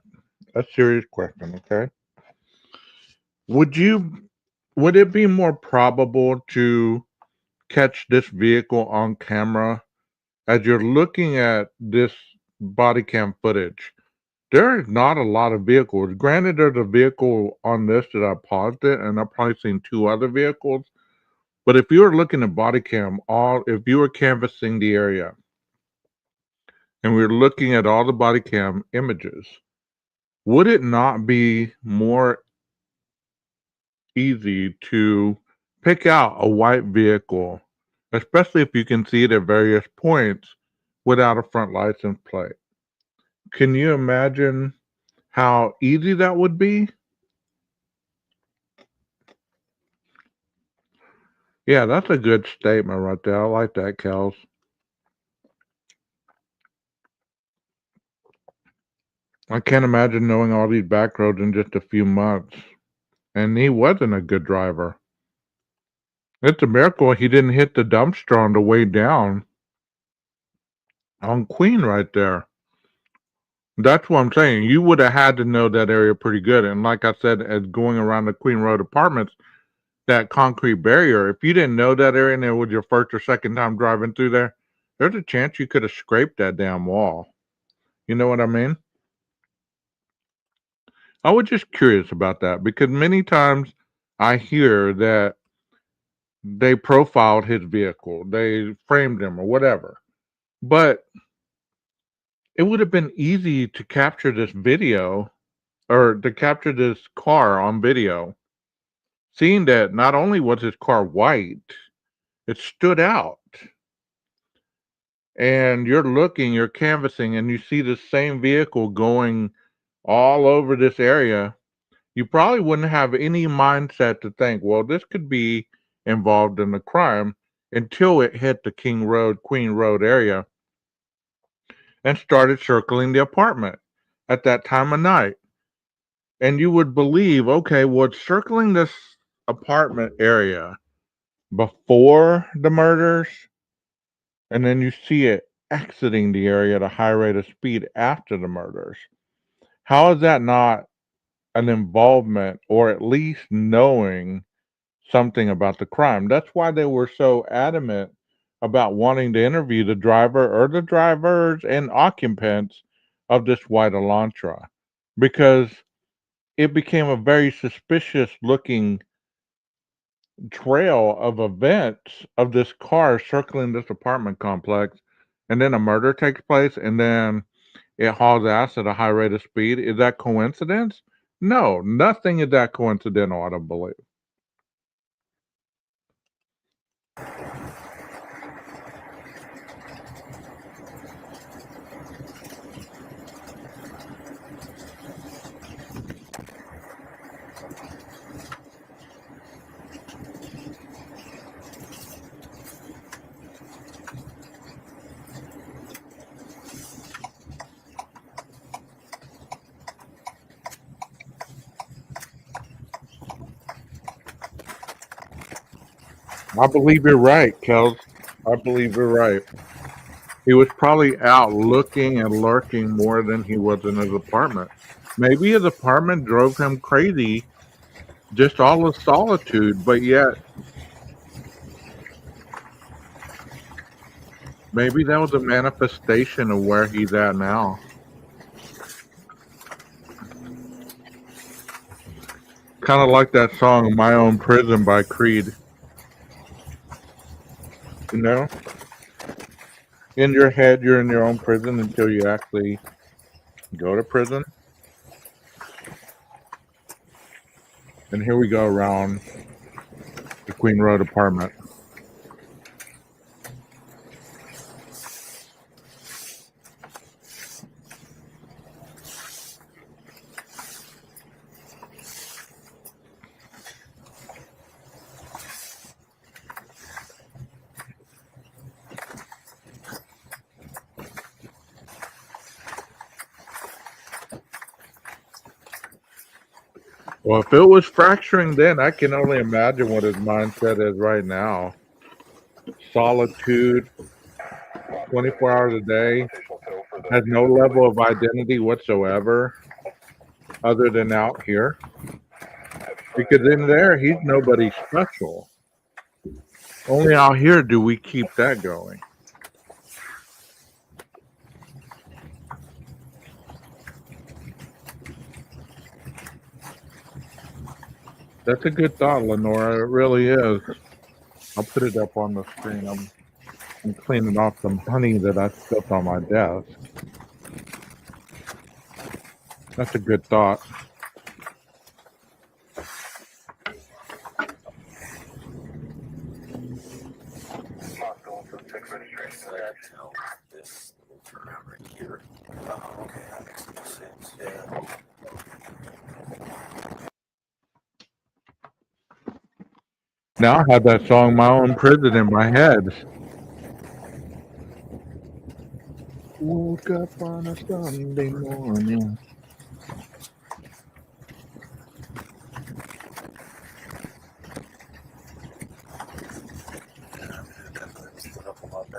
a serious question, okay? Would it be more probable to catch this vehicle on camera as you're looking at this body cam footage? There is not a lot of vehicles. Granted, there's a vehicle on this that I paused it, and I've probably seen two other vehicles. But if you were looking at body cam, if you were canvassing the area, and we were looking at all the body cam images, would it not be more easy to pick out a white vehicle, especially if you can see it at various points without a front license plate? Can you imagine how easy that would be? Yeah, that's a good statement right there. I like that, Kels. I can't imagine knowing all these back roads in just a few months. And he wasn't a good driver. It's a miracle he didn't hit the dumpster on the way down on Queen right there. That's what I'm saying. You would have had to know that area pretty good. And like I said, as going around the Queen Road apartments, that concrete barrier. If you didn't know that area and it was your first or second time driving through there, there's a chance you could have scraped that damn wall. You know what I mean? I was just curious about that because many times I hear that they profiled his vehicle, they framed him or whatever. But it would have been easy to capture this video or to capture this car on video, seeing that not only was his car white, it stood out. And you're canvassing, and you see the same vehicle going all over this area. You probably wouldn't have any mindset to think, well, this could be involved in a crime until it hit the Queen Road area and started circling the apartment at that time of night. And you would believe, okay, well, it's circling this apartment area before the murders, and then you see it exiting the area at a high rate of speed after the murders. How is that not an involvement or at least knowing something about the crime? That's why they were so adamant about wanting to interview the driver or the drivers and occupants of this white Elantra because it became a very suspicious looking trail of events of this car circling this apartment complex, and then a murder takes place, and then it hauls ass at a high rate of speed. Is that coincidence? No, nothing is that coincidental, I don't believe. I believe you're right, Kels. I believe you're right. He was probably out looking and lurking more than he was in his apartment. Maybe his apartment drove him crazy, just all the solitude, but yet maybe that was a manifestation of where he's at now. Kind of like that song, My Own Prison by Creed. You know? In your head, you're in your own prison until you actually go to prison. And here we go around the Queen Road apartment. Well, if it was fracturing then, I can only imagine what his mindset is right now. Solitude, 24 hours a day, has no level of identity whatsoever other than out here. Because in there, he's nobody special. Only out here do we keep that going. That's a good thought, Lenora. It really is. I'll put it up on the screen. I'm cleaning off some honey that I spilled on my desk. That's a good thought. This will turn out right here. Oh, okay, that makes more sense. Yeah. Now I have that song, My Own Prison, in my head. Woke up on a Sunday morning.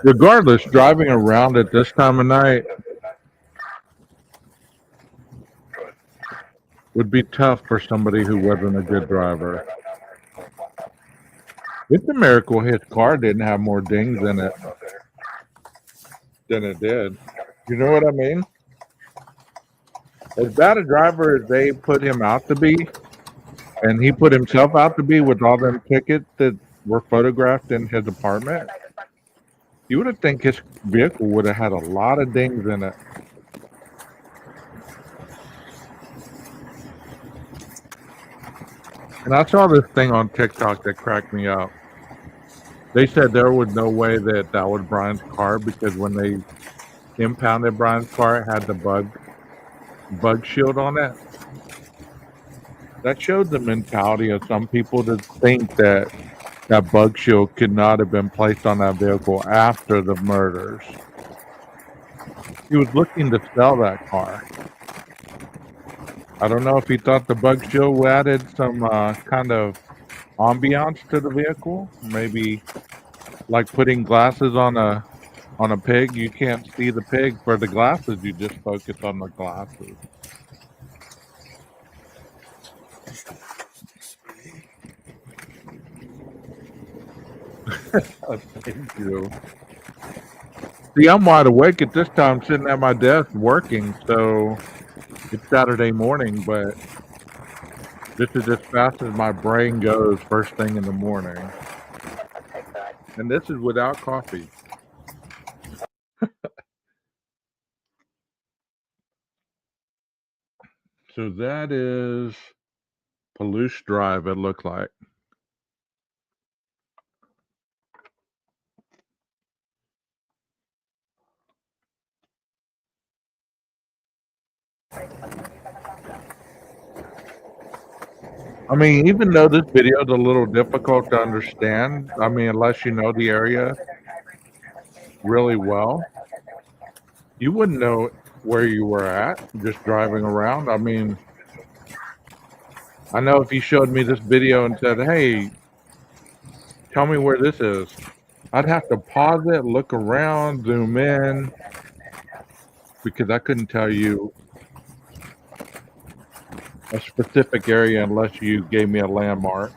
Regardless, driving around at this time of night would be tough for somebody who wasn't a good driver. It's a miracle his car didn't have more dings in it Not there. than it did. You know what I mean? As bad a driver as they put him out to be, and he put himself out to be with all them tickets that were photographed in his apartment, you would have think his vehicle would have had a lot of dings in it. And I saw this thing on TikTok that cracked me up. They said there was no way that that was Brian's car because when they impounded Brian's car, it had the bug shield on it. That showed the mentality of some people to think that that bug shield could not have been placed on that vehicle after the murders. He was looking to sell that car. I don't know if he thought the bug shield added some kind of ambiance to the vehicle. Maybe like putting glasses on a pig. You can't see the pig for the glasses. You just focus on the glasses. Thank you. See, I'm wide awake at this time, sitting at my desk working. So it's Saturday morning, but this is as fast as my brain goes first thing in the morning. And this is without coffee. So that is Palouse Drive, it looked like. I mean, even though this video is a little difficult to understand, I mean, unless you know the area really well, you wouldn't know where you were at just driving around. I mean, I know if you showed me this video and said, hey, tell me where this is, I'd have to pause it, look around, zoom in, because I couldn't tell you a specific area unless you gave me a landmark.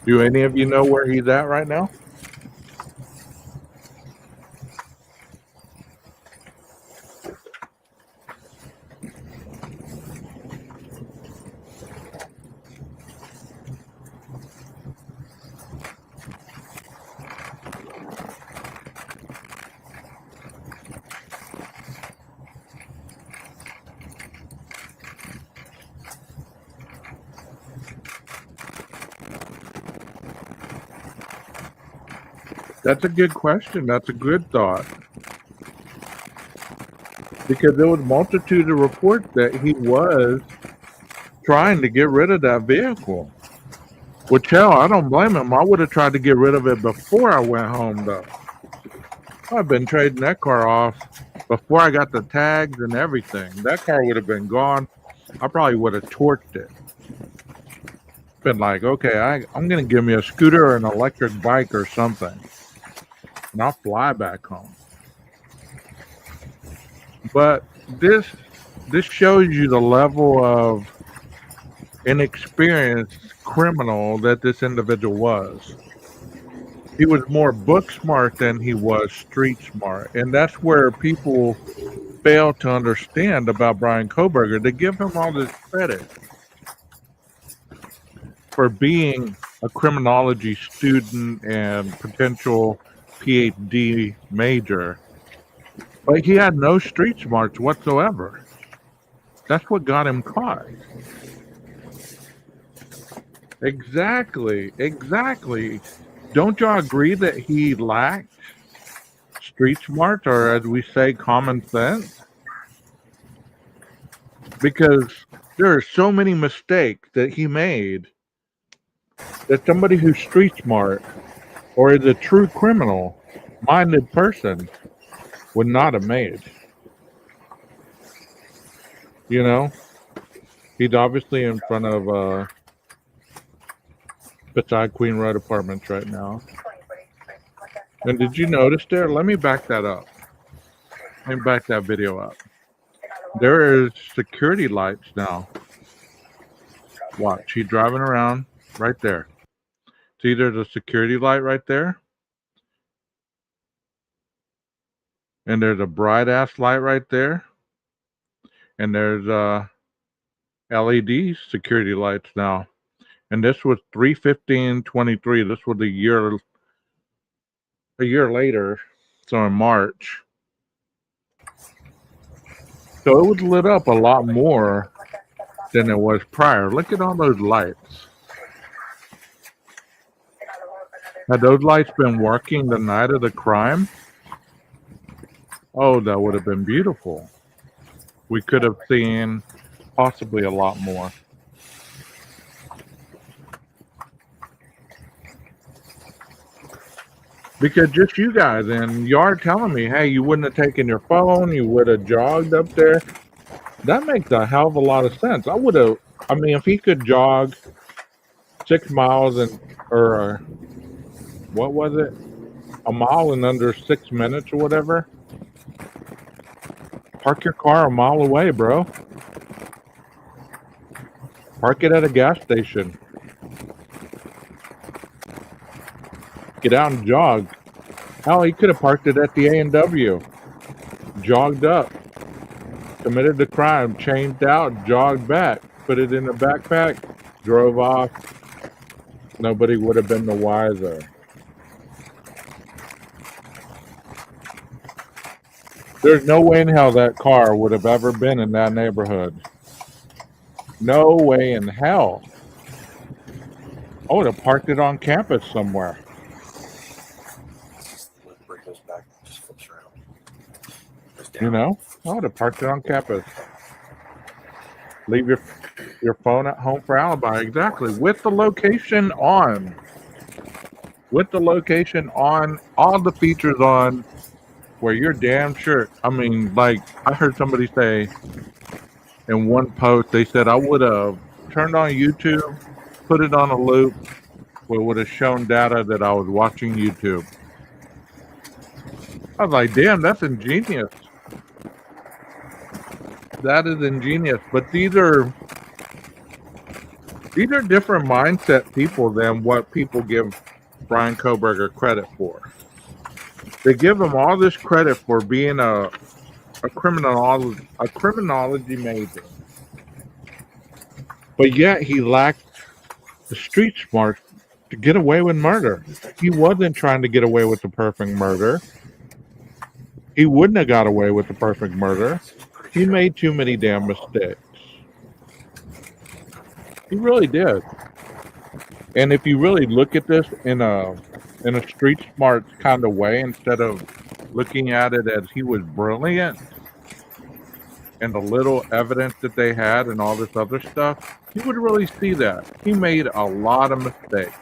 Do any of you know where he's at right now? That's a good question. That's a good thought. Because there was a multitude of reports that he was trying to get rid of that vehicle. Which, hell, I don't blame him. I would have tried to get rid of it before I went home, though. I've been trading that car off before I got the tags and everything. That car would have been gone. I probably would have torched it. Been like, okay, I'm going to give me a scooter or an electric bike or something. And I'll fly back home. But this shows you the level of inexperienced criminal that this individual was. He was more book smart than he was street smart. And that's where people fail to understand about Bryan Kohberger. They give him all this credit for being a criminology student and potential PhD major. But he had no street smarts whatsoever. That's what got him caught. Exactly. Don't y'all agree that he lacked street smarts, or as we say, common sense? Because there are so many mistakes that he made that somebody who's street smart or is a true criminal minded person would not have made. You know? He's obviously in front of beside Queen Road Apartments right now. And did you notice there? Let me back that up. Let me back that video up. There is security lights now. Watch, he's driving around right there. See, there's a security light right there, and there's a bright ass light right there, and there's LED security lights now. And this was 3/15/23. This was a year later, so in March. So it was lit up a lot more than it was prior. Look at all those lights. Had those lights been working the night of the crime, oh, that would have been beautiful. We could have seen possibly a lot more. Because just you guys, and you are telling me, hey, you wouldn't have taken your phone, you would have jogged up there. That makes a hell of a lot of sense. I mean, if he could jog 6 miles or what was it? A mile in under 6 minutes or whatever. Park your car a mile away, bro. Park it at a gas station. Get out and jog. Hell, he could have parked it at the A&W. Jogged up. Committed the crime. Changed out. Jogged back. Put it in a backpack. Drove off. Nobody would have been the wiser. There's no way in hell that car would have ever been in that neighborhood. No way in hell. I would have parked it on campus somewhere. The brake goes back, just flips around. Goes down. You know? I would have parked it on campus. Leave your phone at home for alibi. Exactly. With the location on. With the location on. All the features on. Where you're damn sure. I mean, like, I heard somebody say in one post, they said I would have turned on YouTube, put it on a loop, where it would have shown data that I was watching YouTube. I was like, damn, that's ingenious. That is ingenious. But these are different mindset people than what people give Bryan Kohberger credit for. They give him all this credit for being a criminology major, but yet he lacked the street smarts to get away with murder. He wasn't trying to get away with the perfect murder. He wouldn't have got away with the perfect murder. He made too many damn mistakes. He really did. And if you really look at this in a street smart kind of way, instead of looking at it as he was brilliant and the little evidence that they had and all this other stuff, you would really see that. He made a lot of mistakes.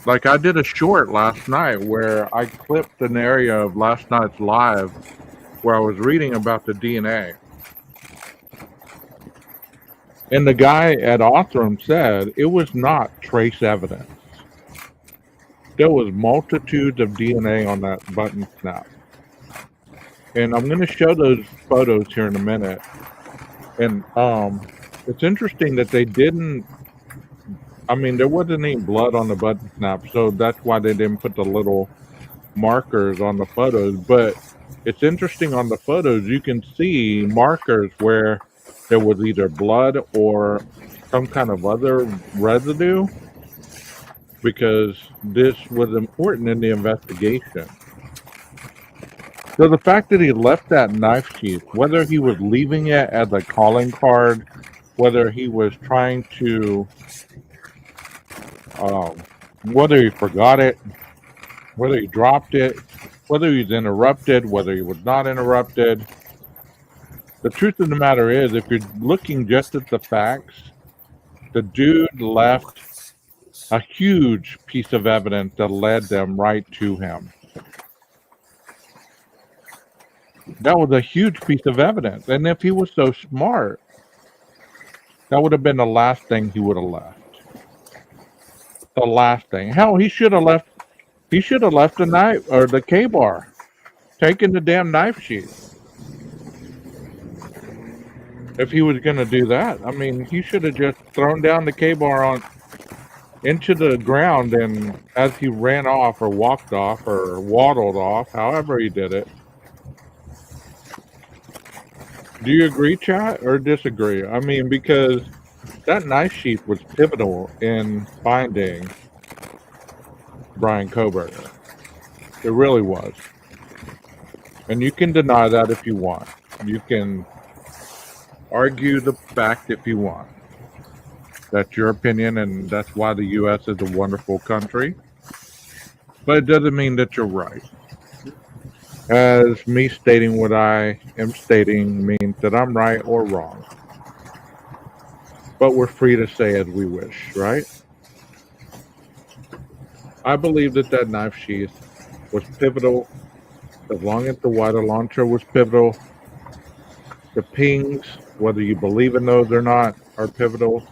Like, I did a short last night where I clipped an area of last night's live where I was reading about the DNA. And the guy at Othram said it was not trace evidence. There was multitudes of DNA on that button snap. And I'm going to show those photos here in a minute. And it's interesting that they didn't, I mean, there wasn't any blood on the button snap, so that's why they didn't put the little markers on the photos. But it's interesting on the photos, you can see markers where there was either blood or some kind of other residue, because this was important in the investigation. So the fact that he left that knife sheath, whether he was leaving it as a calling card, whether he was trying to, whether he forgot it, whether he dropped it, whether he was interrupted, whether he was not interrupted. The truth of the matter is, if you're looking just at the facts, the dude left a huge piece of evidence that led them right to him. That was a huge piece of evidence. And if he was so smart, that would have been the last thing he would have left. The last thing. Hell, he should have left the knife or the K-bar. taken the damn knife sheath. If he was going to do that, I mean, he should have just thrown down the K-bar on into the ground, and as he ran off or walked off or waddled off, however he did it. Do you agree, chat, or disagree? I mean, because that knife sheath was pivotal in finding Bryan Kohberger. It really was. And you can deny that if you want. You can argue the fact if you want. That's your opinion, and that's why the U.S. is a wonderful country. But it doesn't mean that you're right. As me stating what I am stating means that I'm right or wrong. But we're free to say as we wish, right? I believe that that knife sheath was pivotal. As long as the wider launcher was pivotal, the pings, whether you believe in those or not, are pivotal.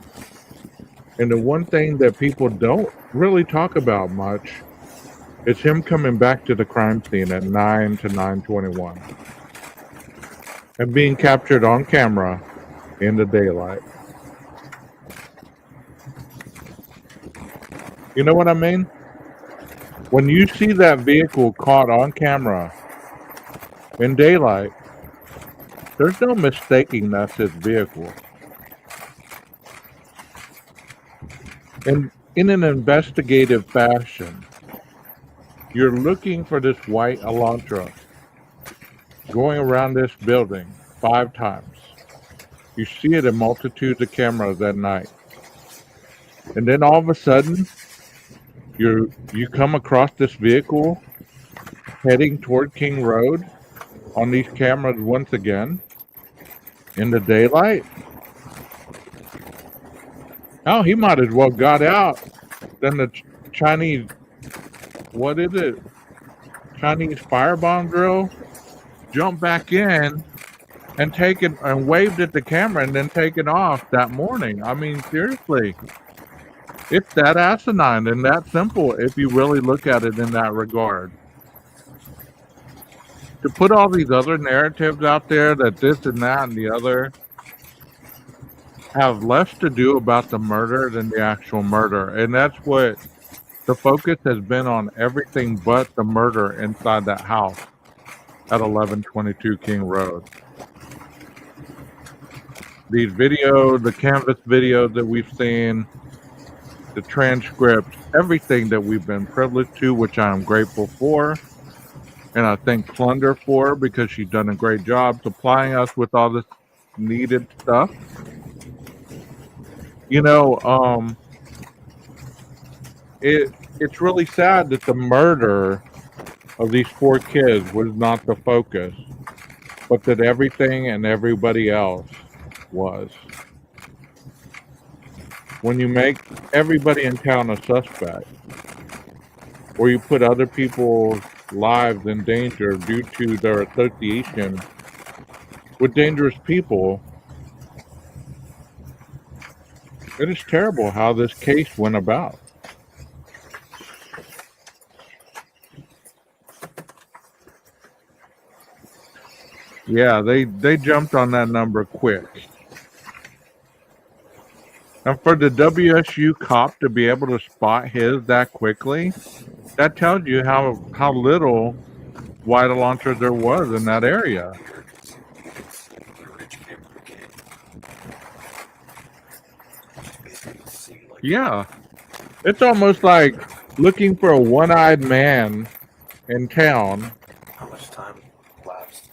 And the one thing that people don't really talk about much is him coming back to the crime scene at 9 to 9:21 and being captured on camera in the daylight. You know what I mean? When you see that vehicle caught on camera in daylight, there's no mistaking that's his vehicle. And in an investigative fashion, you're looking for this white Elantra going around this building 5 times. You see it in multitudes of cameras at night. And then all of a sudden, you come across this vehicle heading toward King Road on these cameras once again in the daylight. Oh, he might as well got out than the Chinese, what is it? Chinese firebomb drill, jumped back in and taken and waved at the camera and then taken off that morning. I mean, seriously, it's that asinine and that simple if you really look at it in that regard. To put all these other narratives out there that this and that and the other have less to do about the murder than the actual murder. And that's what the focus has been on, everything but the murder inside that house at 1122 King Road. These videos, the canvas videos that we've seen, the transcripts, everything that we've been privileged to, which I am grateful for. And I thank Plunder for, because she's done a great job supplying us with all this needed stuff. You know, it's really sad that the murder of these 4 kids was not the focus, but that everything and everybody else was. When you make everybody in town a suspect, or you put other people's lives in danger due to their association with dangerous people, it is terrible how this case went about. Yeah, they jumped on that number quick. And for the WSU cop to be able to spot his that quickly, that tells you how little white Elantra there was in that area. Yeah. It's almost like looking for a one-eyed man in town. How much time lapsed?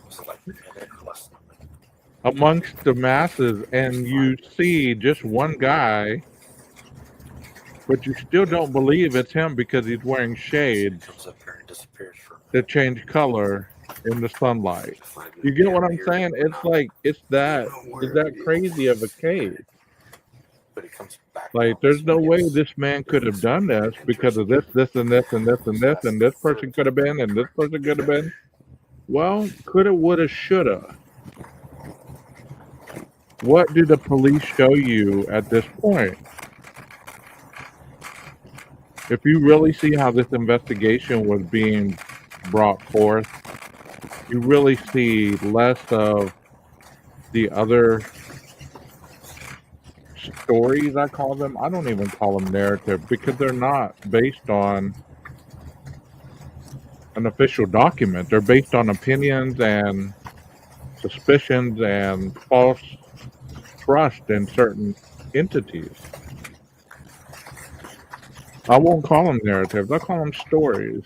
Was it like a minute or less than a minute? Amongst the masses, and you see just one guy, but you still don't believe it's him because he's wearing shades Comes up here and disappears for that change color in the sunlight. You get what I'm saying? It's like it's that crazy of a case. but he comes back. Like, there's no way this man could have done this because of this, and this, and this, and this, and this person could have been, and this person could have been. Well, coulda, woulda, shoulda. What do the police show you at this point? If you really see how this investigation was being brought forth, you really see less of the other stories, I call them. I don't even call them narrative because they're not based on an official document. They're based on opinions and suspicions and false trust in certain entities. I won't call them narratives. I call them stories.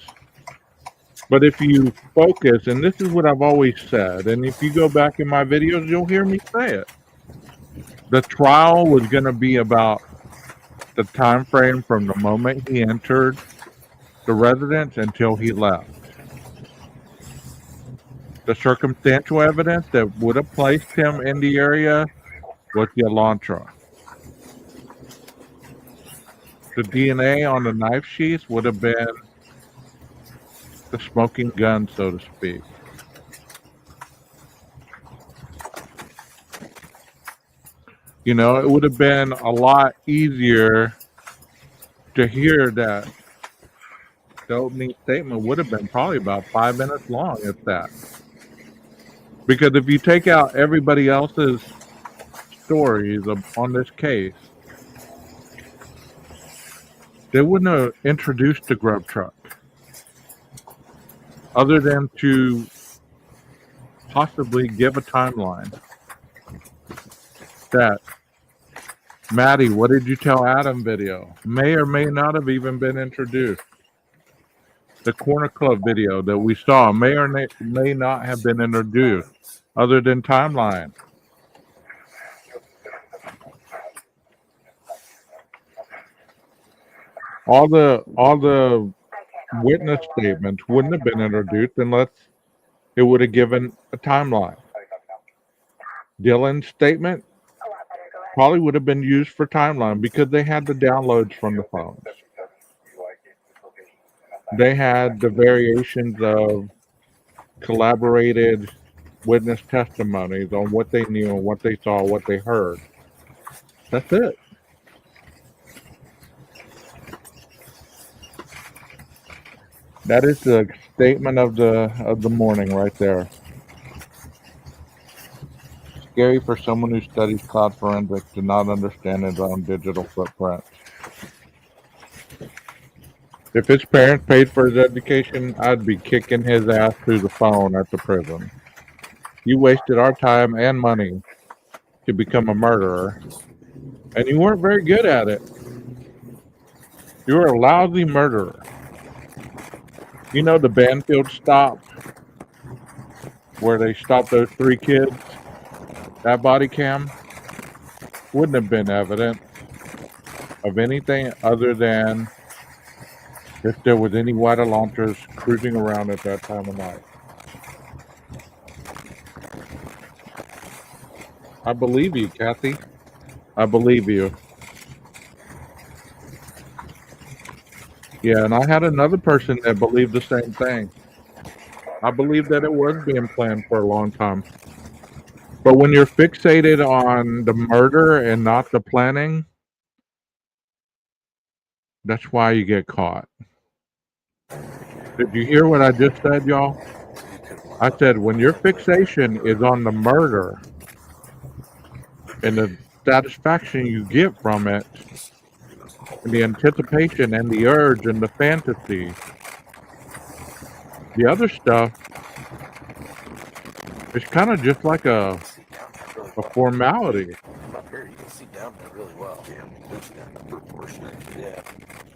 But if you focus, and this is what I've always said, and if you go back in my videos, you'll hear me say it. The trial was going to be about the time frame from the moment he entered the residence until he left. The circumstantial evidence that would have placed him in the area was the Elantra. The DNA on the knife sheath would have been the smoking gun, so to speak. You know, it would have been a lot easier to hear that the opening statement would have been probably about 5 minutes long, if that. Because if you take out everybody else's stories on this case, they wouldn't have introduced the grub truck other than to possibly give a timeline. That Maddie, what did you tell Adam video may or may not have even been introduced. The Corner Club video that we saw may or may not have been introduced other than timeline. All the witness statements wouldn't have been introduced unless it would have given a timeline. Dylan's statement probably would have been used for timeline because they had the downloads from the phones. They had the variations of collaborated witness testimonies on what they knew and what they saw, what they heard. That's it. That is the statement of the morning right there. Scary for someone who studies cloud forensics to not understand his own digital footprint. If his parents paid for his education, I'd be kicking his ass through the phone at the prison. You wasted our time and money to become a murderer, and you weren't very good at it. You were a lousy murderer. You know the Banfield stop where they stopped those 3 kids? That body cam wouldn't have been evidence of anything other than if there was any white Elantras cruising around at that time of night. I believe you, Kathy. I believe you. Yeah, and I had another person that believed the same thing. I believe that it was being planned for a long time. But when you're fixated on the murder and not the planning, that's why you get caught. Did you hear what I just said, y'all? I said when your fixation is on the murder and the satisfaction you get from it, and the anticipation and the urge and the fantasy, the other stuff is kind of just like a formality. Up here, you can see down there really well. Yeah, that's that proportionate. Yeah.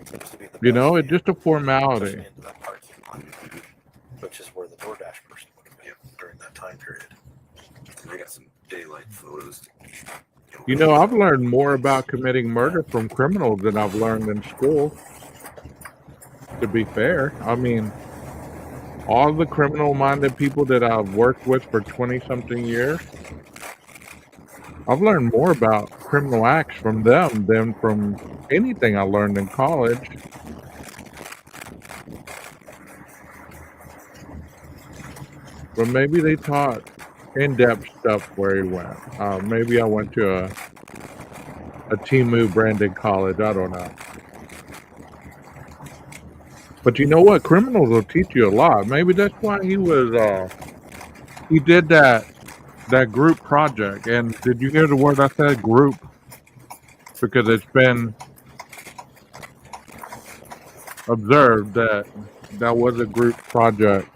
Seems to be the You know, best it's just a view, formality. especially into that parking lot, which is where the DoorDash person would have been during that time period. They got some daylight photos. You know, I've learned more about committing murder from criminals than I've learned in school. To be fair, I mean, all the criminal-minded people that I've worked with for 20-something years, I've learned more about criminal acts from them than from anything I learned in college. But maybe they taught in-depth stuff where he went. Maybe I went to a Timu branded college. I don't know. But you know what? Criminals will teach you a lot. Maybe that's why he did that group project. And did you hear the word I said, group? Because it's been observed that that was a group project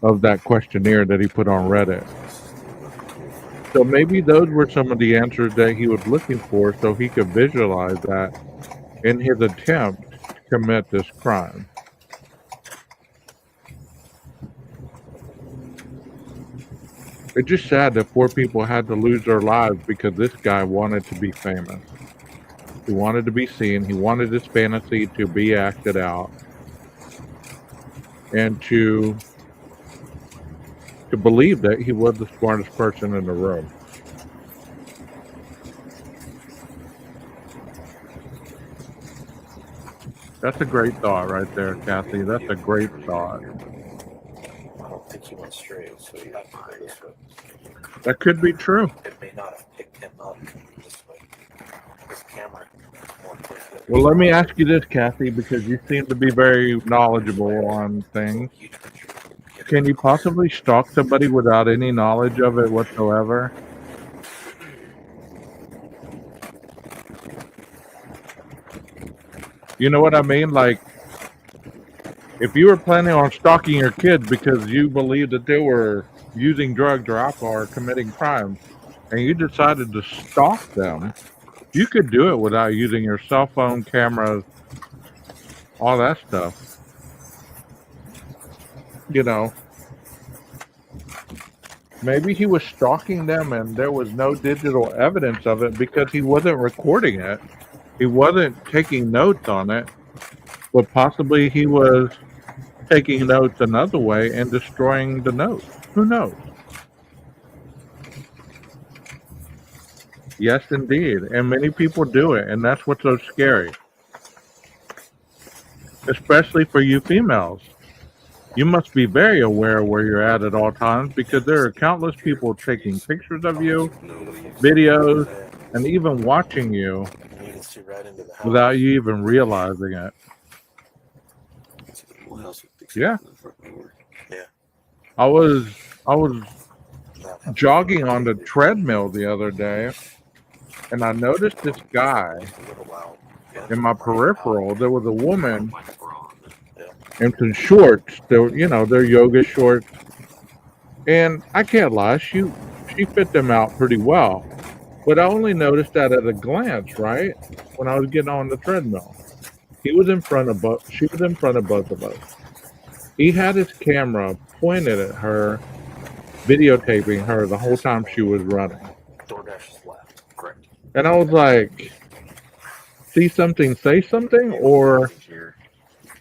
of that questionnaire that he put on Reddit. So maybe those were some of the answers that he was looking for so he could visualize that in his attempt to commit this crime. It's just sad that 4 people had to lose their lives because this guy wanted to be famous. He wanted to be seen. He wanted his fantasy to be acted out and to believe that he was the smartest person in the room. That's a great thought right there, Kathy. That's a great thought. I don't think he went straight, so you have to go this way. That could be true. It may not have picked him up this way. This camera more twisted. Well, let me ask you this, Kathy, because you seem to be very knowledgeable on things. Can you possibly stalk somebody without any knowledge of it whatsoever? You know what I mean? Like, if you were planning on stalking your kids because you believed that they were using drugs or alcohol or committing crimes, and you decided to stalk them, you could do it without using your cell phone, cameras, all that stuff. You know, maybe he was stalking them and there was no digital evidence of it because he wasn't recording it. He wasn't taking notes on it, but possibly he was taking notes another way and destroying the notes. Who knows? Yes, indeed. And many people do it, and that's what's so scary. Especially for you females. You must be very aware of where you're at all times because there are countless people taking pictures of you, videos, and even watching you You can see right into the house. without you even realizing it. Yeah. Yeah. I was jogging on the treadmill the other day, and I noticed this guy in my peripheral. There was a woman in some shorts. They're yoga shorts, and I can't lie, she fit them out pretty well. But I only noticed that at a glance, right? When I was getting on the treadmill, she was in front of both of us. He had his camera pointed at her, videotaping her the whole time she was running. DoorDash is left. Correct. And I was like, see something, say something? Or,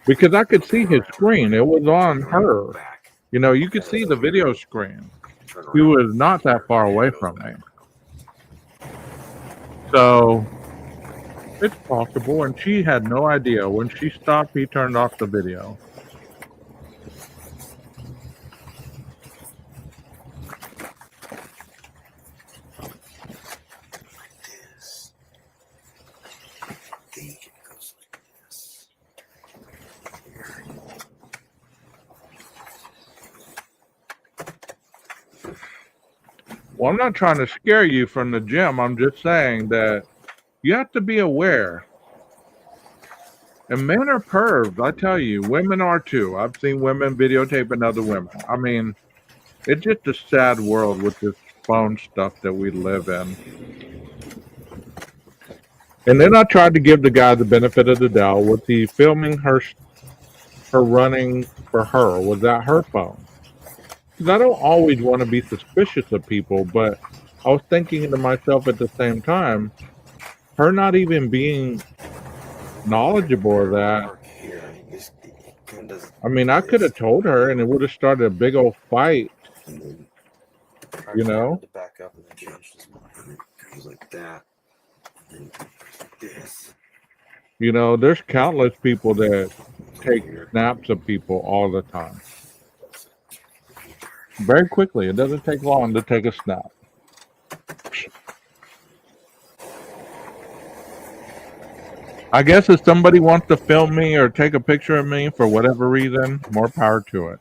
because I could see his screen. It was on her. You could see the video screen. He was not that far away from me. So, it's possible. And she had no idea. When she stopped, he turned off the video. Well, I'm not trying to scare you from the gym. I'm just saying that you have to be aware. And men are pervs, I tell you. Women are too. I've seen women videotaping other women. I mean, it's just a sad world with this phone stuff that we live in. And then I tried to give the guy the benefit of the doubt. Was he filming her running for her? Was that her phone? Because I don't always want to be suspicious of people, but I was thinking to myself at the same time, her not even being knowledgeable of that. I mean, I could have told her and it would have started a big old fight, you know? To back up and then change his mind. It was like that. And this. You know, there's countless people that take snaps of people all the time. Very quickly. It doesn't take long to take a snap. I guess if somebody wants to film me or take a picture of me for whatever reason, more power to it.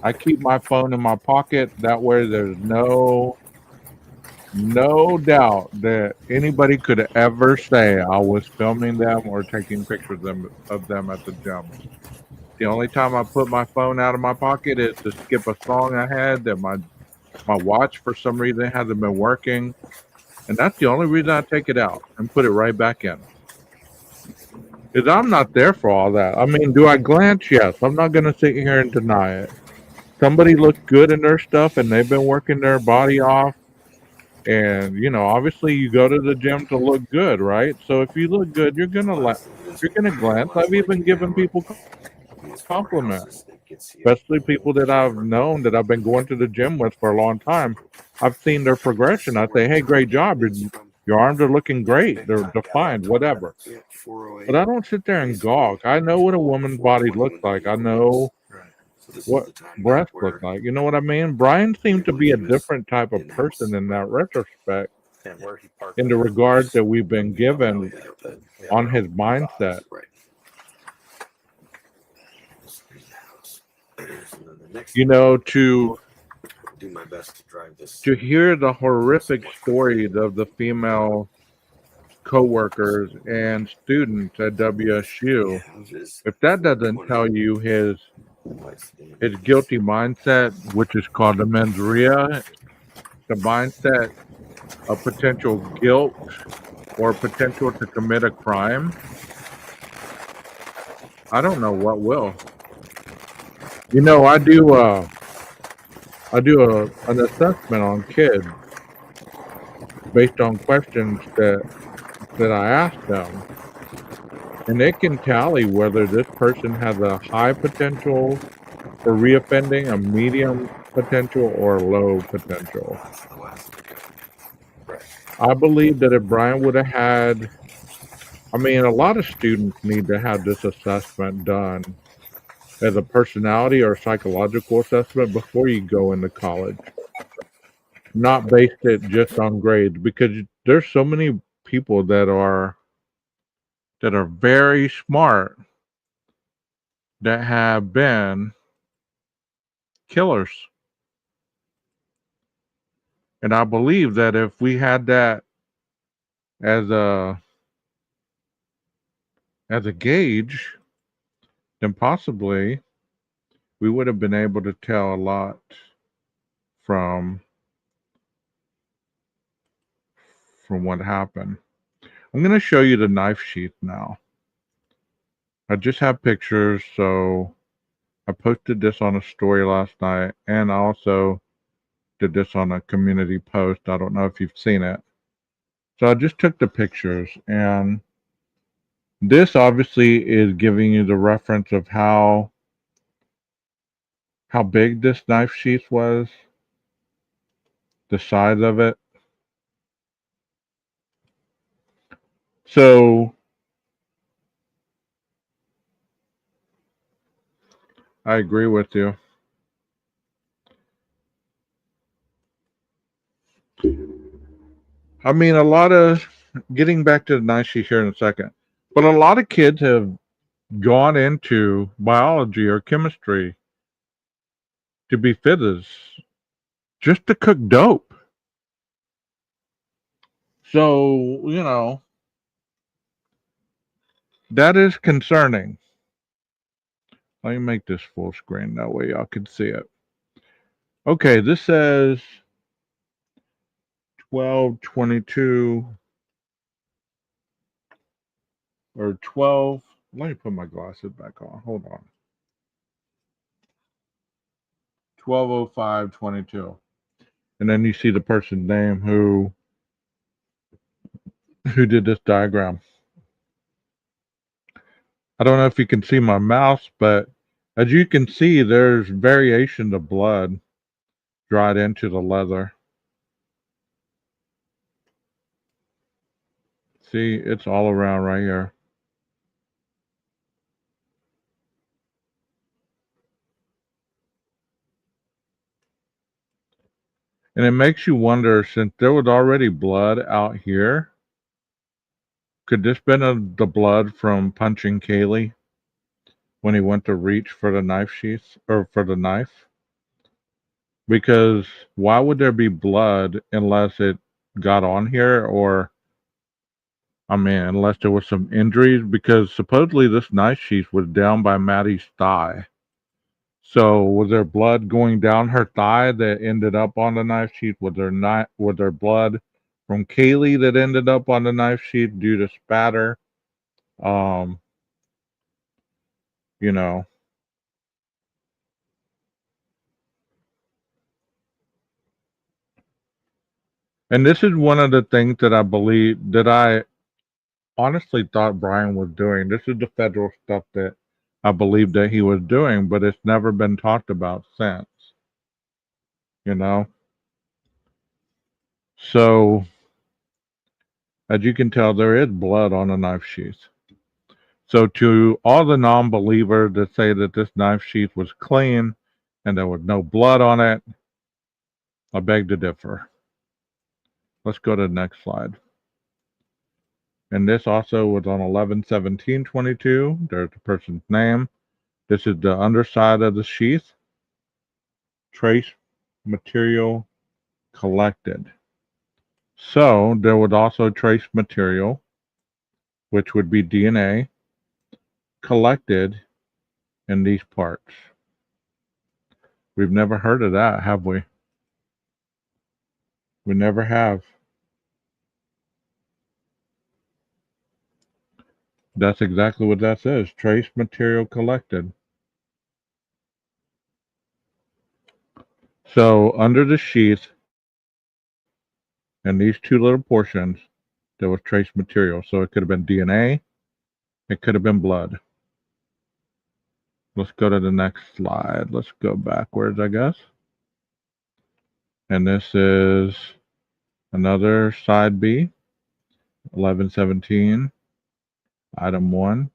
I keep my phone in my pocket. That way there's no doubt that anybody could ever say I was filming them or taking pictures of them at the gym. The only time I put my phone out of my pocket is to skip a song I had that my watch for some reason hasn't been working. And that's the only reason I take it out and put it right back in. Because I'm not there for all that. I mean, do I glance? Yes. I'm not going to sit here and deny it. Somebody looks good in their stuff and they've been working their body off. And, obviously you go to the gym to look good, right? So if you look good, Last thing is, you're going to glance. much I've like even the given camera, people these four compliments, houses, it gets you especially people the that I've camera. known that I've been going to the gym with for a long time. I've seen their progression. I say, hey, great job. Your arms are looking great. They're defined, whatever. Yeah, But 408. I don't sit there and Basically, gawk. I know what a woman's body 420 looks when the like. I vehicle goes. know Right. So this is what the time gap breasts look where like. You know what I mean? Brian I'm seemed to able to be a keep his different type of person in-house. in that retrospect, And where he parked in the the vehicles, regards that we've been we don't know given yet, Yeah, but we have on our his own mindset. thoughts. right. So there's the house. So then the next You thing, know, to I'll do my best to drive this hear the horrific somewhat quickly. stories of the female coworkers and students at The WSU, houses, if that doesn't 420. tell you Lights the his images. guilty mindset, which is called the mens rea, the mindset of potential guilt or potential to commit a crime, I don't know what will. I do an assessment on kids based on questions that I ask them, and it can tally whether this person has a high potential for reoffending, a medium potential, or a low potential. That's the last thing. Right. I believe that if Brian would have had, I mean, a lot of students need to have this assessment done as a personality or psychological assessment before you go into college, not based it just on grades, because there's so many people that are very smart that have been killers. And I believe that if we had that as a gauge, then possibly we would have been able to tell a lot from what happened. I'm going to show you the knife sheath now. I just have pictures, so I posted this on a story last night, and I also did this on a community post. I don't know if you've seen it. So I just took the pictures, and this obviously is giving you the reference of how big this knife sheath was, the size of it. So I agree with you. I mean, a lot of getting back to the knife sheath here in a second, but a lot of kids have gone into biology or chemistry to be physicists just to cook dope. So, that is concerning. Let me make this full screen. That way y'all can see it. Okay, this says 1222 or 12. Let me put my glasses back on. Hold on. 120522. And then you see the person's name who did this diagram. I don't know if you can see my mouse, but as you can see, there's variations of blood dried into the leather. See, it's all around right here. And it makes you wonder, since there was already blood out here, could this been the blood from punching Kaylee when he went to reach for the knife sheath or for the knife? Because why would there be blood unless it got on here, or I mean, unless there was some injuries? Because supposedly this knife sheath was down by Maddie's thigh. So was there blood going down her thigh that ended up on the knife sheath? Was there blood from Kaylee that ended up on the knife sheath due to spatter? Um, you know. And this is one of the things that I honestly thought Bryan was doing. This is the federal stuff that I believe that he was doing, but it's never been talked about since. You know? So as you can tell, there is blood on the knife sheath. So to all the non-believers that say that this knife sheath was clean and there was no blood on it, I beg to differ. Let's go to the next slide. And this also was on 11/17/22. There's the person's name. This is the underside of the sheath. Trace material collected. So there was also trace material, which would be DNA, collected in these parts. We've never heard of that, have we? We never have. That's exactly what that says. Trace material collected. So under the sheath and these two little portions, there was trace material. So it could have been DNA. It could have been blood. Let's go to the next slide. Let's go backwards, I guess. And this is another side B, 11/17, item 1.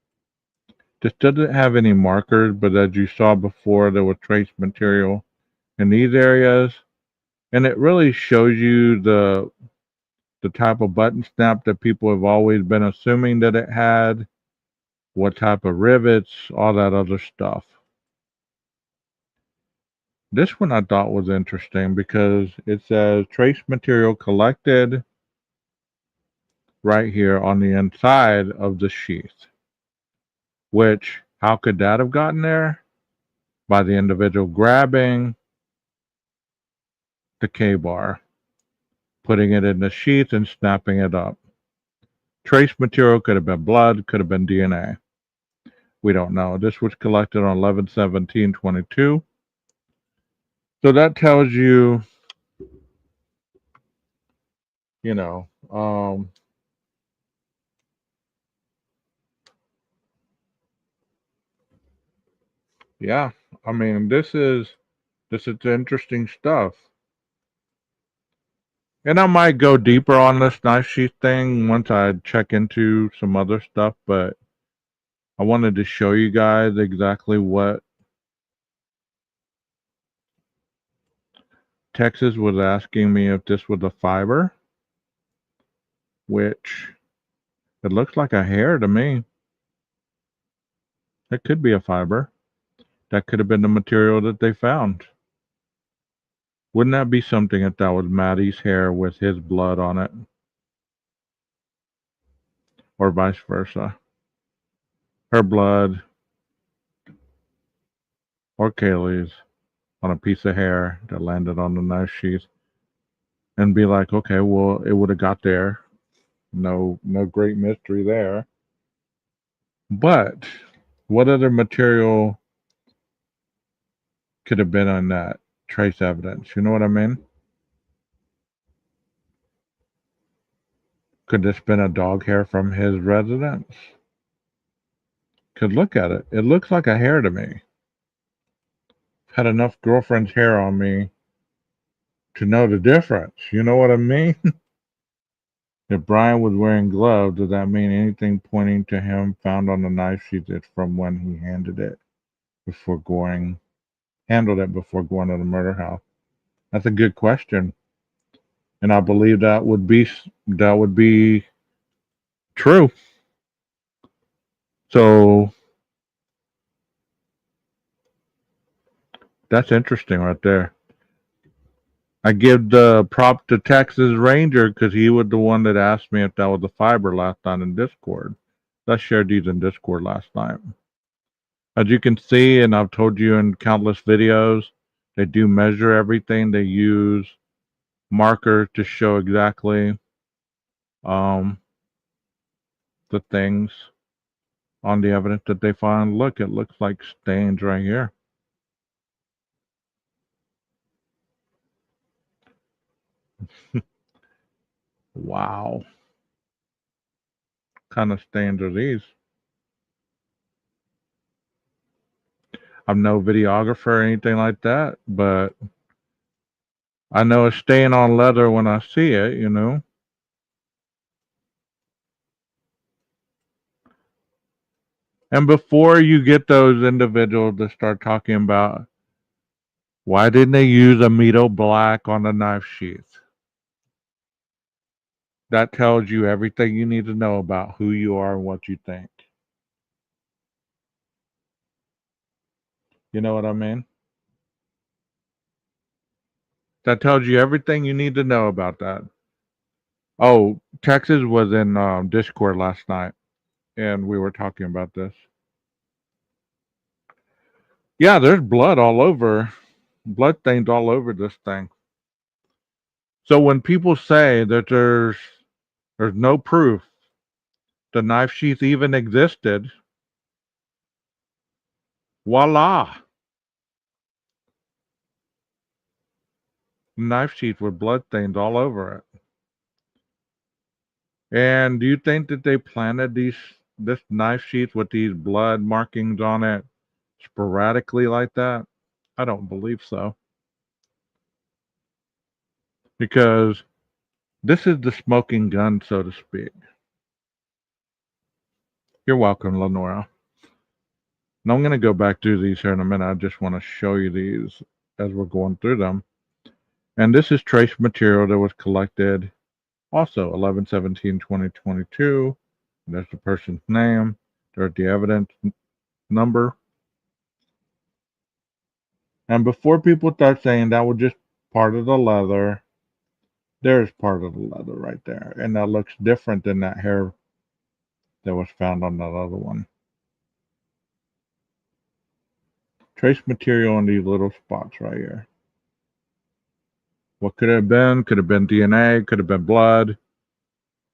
This doesn't have any markers, but as you saw before, there was trace material in these areas. And it really shows you the type of button snap that people have always been assuming that it had, what type of rivets, all that other stuff. This one I thought was interesting because it says trace material collected right here on the inside of the sheath. Which, how could that have gotten there? By the individual grabbing the K-bar, putting it in the sheath and snapping it up. Trace material could have been blood, could have been DNA. We don't know. This was collected on 11/17/22. So that tells you, you know, yeah. I mean, this is interesting stuff. And I might go deeper on this knife sheath thing once I check into some other stuff, but I wanted to show you guys exactly what Texas was asking me if this was a fiber, which it looks like a hair to me. It could be a fiber. That could have been the material that they found. Wouldn't that be something if that was Maddie's hair with his blood on it? Or vice versa. Her blood or Kaylee's on a piece of hair that landed on the knife sheath. And be like, okay, well, it would have got there. No great mystery there. But what other material could have been on that trace evidence? You know what I mean? Could this been a dog hair from his residence? Could look at it. It looks like a hair to me. Had enough girlfriend's hair on me to know the difference. You know what I mean? If Bryan was wearing gloves, does that mean anything pointing to him found on the knife sheath is from when he handled it before going to the murder house? That's a good question. And I believe that would be true. So that's interesting right there. I give the prop to Texas Ranger because he was the one that asked me if that was a fiber last night in Discord. I shared these in Discord last night. As you can see, and I've told you in countless videos, they do measure everything. They use marker to show exactly um, the things on the evidence that they find. Look, it looks like stains right here. Wow. What kind of stains are these? I'm no videographer or anything like that, but I know a stain on leather when I see it, you know. And before you get those individuals to start talking about why didn't they use Amido black on the knife sheath, that tells you everything you need to know about who you are and what you think. You know what I mean? That tells you everything you need to know about that. Oh, Texas was in Discord last night, and we were talking about this. Yeah, there's blood all over, blood stains all over this thing. So when people say that there's no proof the knife sheath even existed, voila, knife sheath with blood stains all over it. And do you think that they planted this knife sheath with these blood markings on it sporadically like that? I don't believe so. Because this is the smoking gun, so to speak. You're welcome, Lenora. Now I'm going to go back through these here in a minute. I just want to show you these as we're going through them. And this is trace material that was collected also 11/17/2022. There's the person's name. There's the evidence number. And before people start saying that was just part of the leather, there's part of the leather right there. And that looks different than that hair that was found on that other one. Trace material in these little spots right here. What could it have been? Could have been DNA, could have been blood,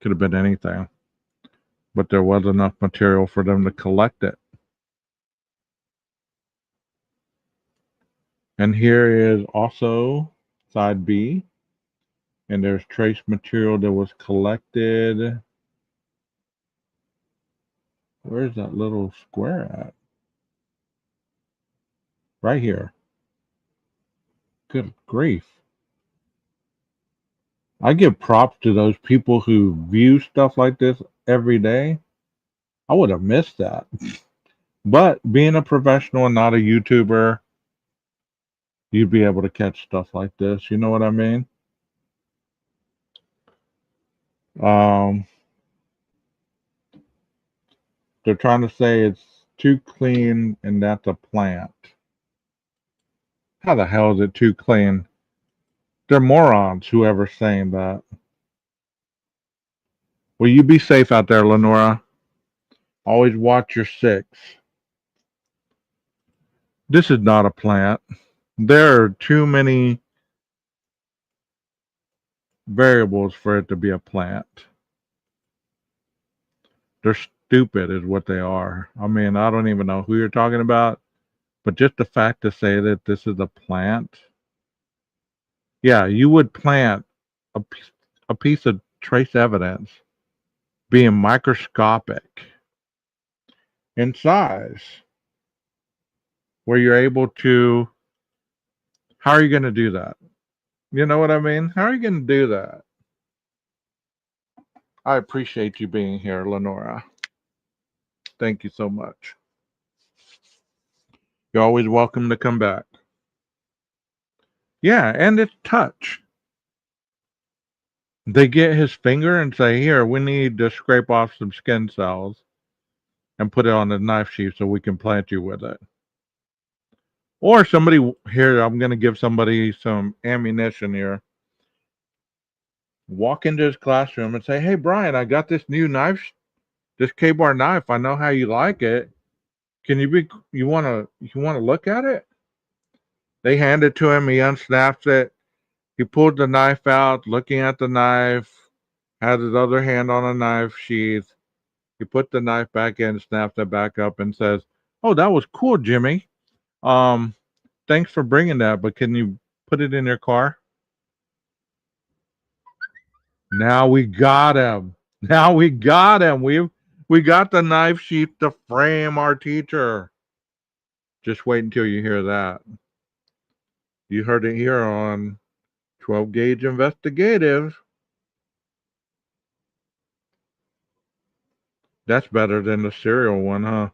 could have been anything. But there was enough material for them to collect it. And here is also side B. And there's trace material that was collected. Where's that little square at? Right here. Good grief. I give props to those people who view stuff like this every day. I would have missed that. But being a professional and not a YouTuber, you'd be able to catch stuff like this. You know what I mean? They're trying to say it's too clean and that's a plant. How the hell is it too clean? They're morons, whoever's saying that. Will you be safe out there, Lenora? Always watch your six. This is not a plant. There are too many variables for it to be a plant. They're stupid is what they are. I mean, I don't even know who you're talking about, but just the fact to say that this is a plant. Yeah, you would plant a piece of trace evidence being microscopic in size where you're able to, how are you going to do that? You know what I mean? How are you going to do that? I appreciate you being here, Lenora. Thank you so much. You're always welcome to come back. Yeah, and it's touch. They get his finger and say, "Here, we need to scrape off some skin cells and put it on the knife sheath so we can plant you with it." Or somebody here, I'm going to give somebody some ammunition here. Walk into his classroom and say, "Hey, Bryan, I got this new knife, this K-bar knife. I know how you like it. Can you want to look at it?" They hand it to him. He unsnaps it. He pulled the knife out, looking at the knife, had his other hand on a knife sheath. He put the knife back in, snaps it back up, and says, "Oh, that was cool, Jimmy. Um, thanks for bringing that, but can you put it in your car?" Now we got him. Now we got him. We got the knife sheath to frame our teacher. Just wait until you hear that. You heard it here on 12 Gauge Investigative. That's better than the serial one, huh?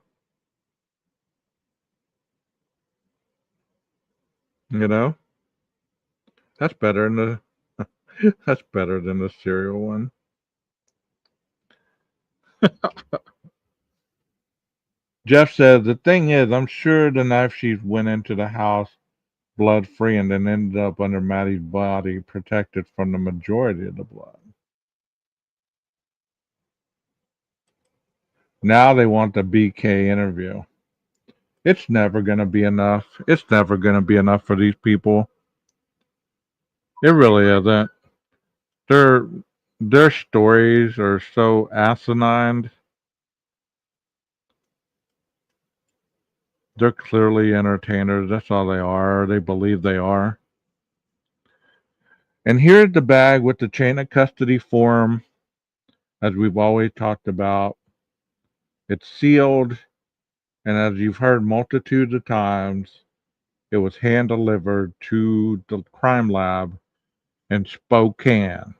You know? That's better than the that's better than the serial one. Jeff says the thing is, I'm sure the knife sheath went into the house blood free and then ended up under Maddie's body, protected from the majority of the blood. Now they want the BK interview. It's never going to be enough. It's never going to be enough for these people. It really isn't. Their their stories are so asinine. They're clearly entertainers. That's all they are. They believe they are. And here's the bag with the chain of custody form, as we've always talked about. It's sealed, and as you've heard multitudes of times, it was hand delivered to the crime lab in Spokane.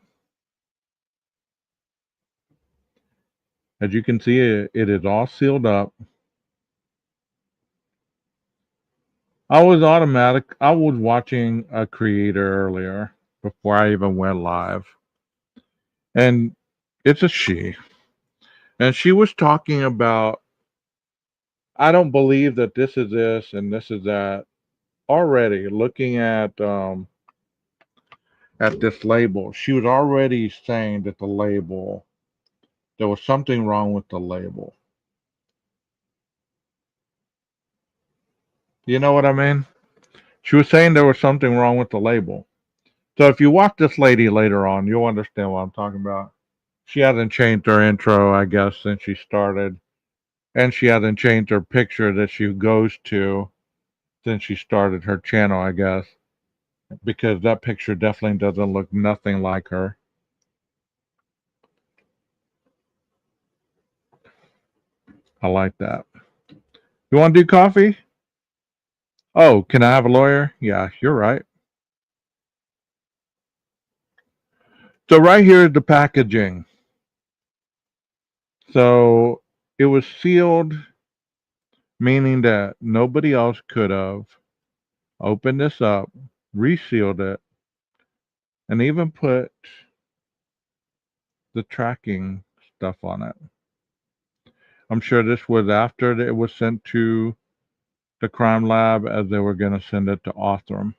As you can see, it is all sealed up. I was watching a creator earlier before I even went live, and it's a she. And she was talking about, I don't believe that this is this and this is that. Already looking at this label, she was already saying that the label, there was something wrong with the label. You know what I mean? She was saying there was something wrong with the label. So if you watch this lady later on, you'll understand what I'm talking about. She hasn't changed her intro, I guess, since she started. And she hasn't changed her picture that she goes to since she started her channel, I guess. Because that picture definitely doesn't look nothing like her. I like that. You want to do coffee? Oh, can I have a lawyer? Yeah, you're right. So right here is the packaging. So it was sealed, meaning that nobody else could have opened this up, resealed it, and even put the tracking stuff on it. I'm sure this was after it was sent to the crime lab, as they were going to send it to Othram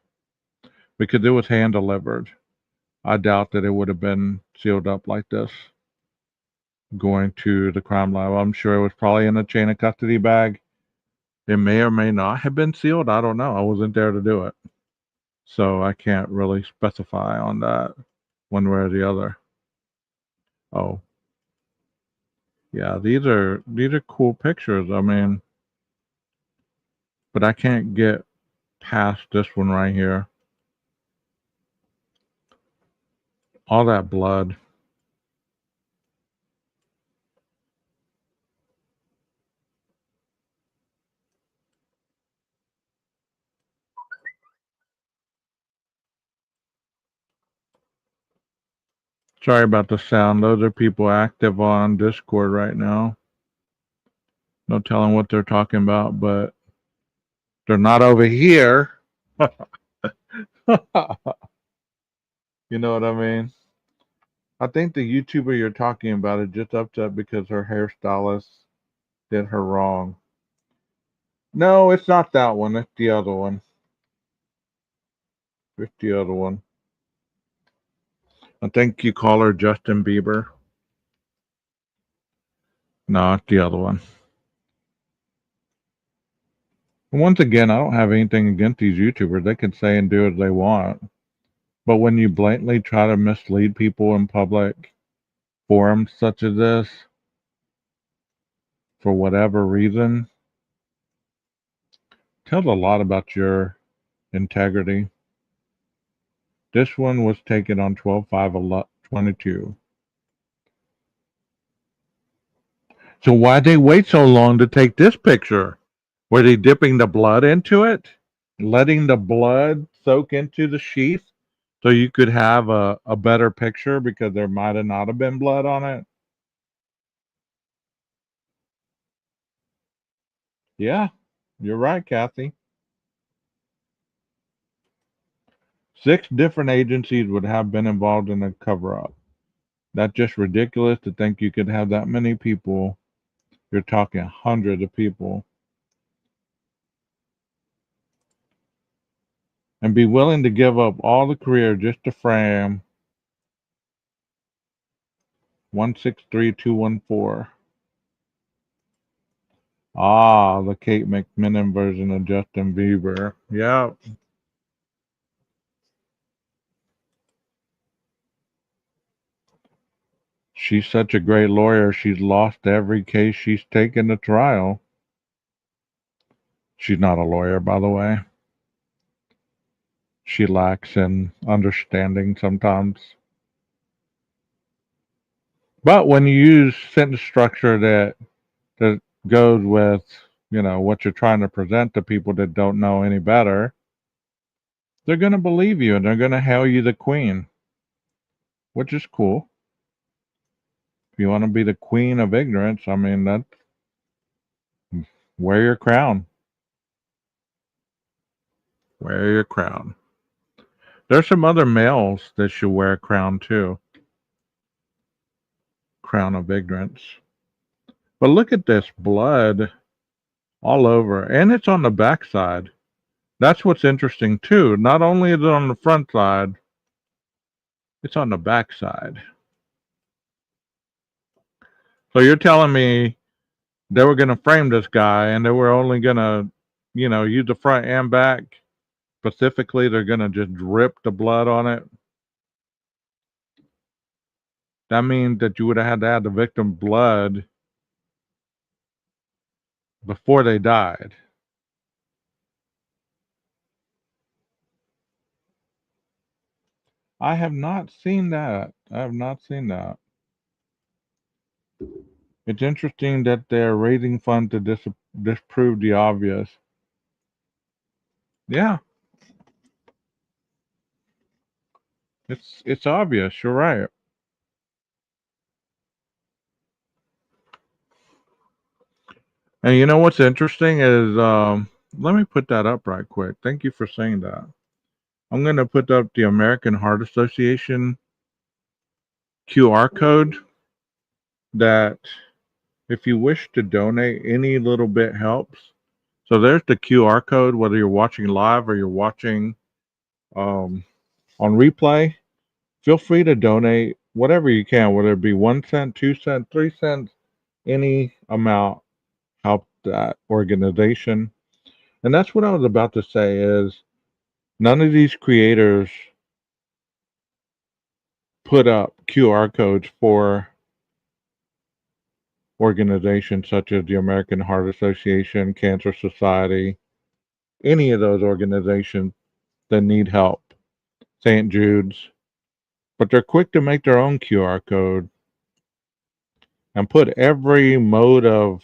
because it was hand delivered. I doubt that it would have been sealed up like this going to the crime lab. I'm sure it was probably in a chain of custody bag. It may or may not have been sealed. I don't know. I wasn't there to do it. So I can't really specify on that one way or the other. Oh, yeah, these are cool pictures. I mean, but I can't get past this one right here. All that blood. Sorry about the sound. Those are people active on Discord right now. No telling what they're talking about, but they're not over here. You know what I mean? I think the YouTuber you're talking about is just upset because her hairstylist did her wrong. No, it's not that one. It's the other one. It's the other one. I think you call her Justin Bieber. No, it's the other one. Once again, I don't have anything against these YouTubers. They can say and do as they want. But when you blatantly try to mislead people in public forums such as this, for whatever reason, tells a lot about your integrity. This one was taken on 12/5/22. So why'd they wait so long to take this picture? Were they dipping the blood into it? Letting the blood soak into the sheath so you could have a better picture because there might have not have been blood on it? Yeah, you're right, Kathy. 6 different agencies would have been involved in a cover up. That's just ridiculous to think you could have that many people. You're talking hundreds of people. And be willing to give up all the career just to frame 163214. Ah, the Kate McMinnon version of Justin Bieber. Yeah. She's such a great lawyer. She's lost every case she's taken to trial. She's not a lawyer, by the way. She lacks in understanding sometimes. But when you use sentence structure that goes with, what you're trying to present to people that don't know any better, they're going to believe you and they're going to hail you the queen, which is cool. If you want to be the queen of ignorance, I mean, wear your crown. Wear your crown. There's some other males that should wear a crown too. Crown of ignorance. But look at this blood all over, and it's on the backside. That's what's interesting too. Not only is it on the front side, it's on the backside. So you're telling me they were going to frame this guy and they were only going to, use the front and back. Specifically, they're going to just drip the blood on it. That means that you would have had to have the victim blood before they died. I have not seen that. I have not seen that. It's interesting that they're raising funds to disprove the obvious. Yeah, it's obvious. You're right. And you know what's interesting is, let me put that up right quick. Thank you for saying that. I'm going to put up the American Heart Association QR code that if you wish to donate, any little bit helps. So there's the QR code, whether you're watching live or you're watching on replay. Feel free to donate whatever you can, whether it be 1 cent, 2 cents, 3 cents, any amount help that organization. And that's what I was about to say is none of these creators put up QR codes for organizations such as the American Heart Association, Cancer Society, any of those organizations that need help, St. Jude's, but they're quick to make their own QR code and put every mode of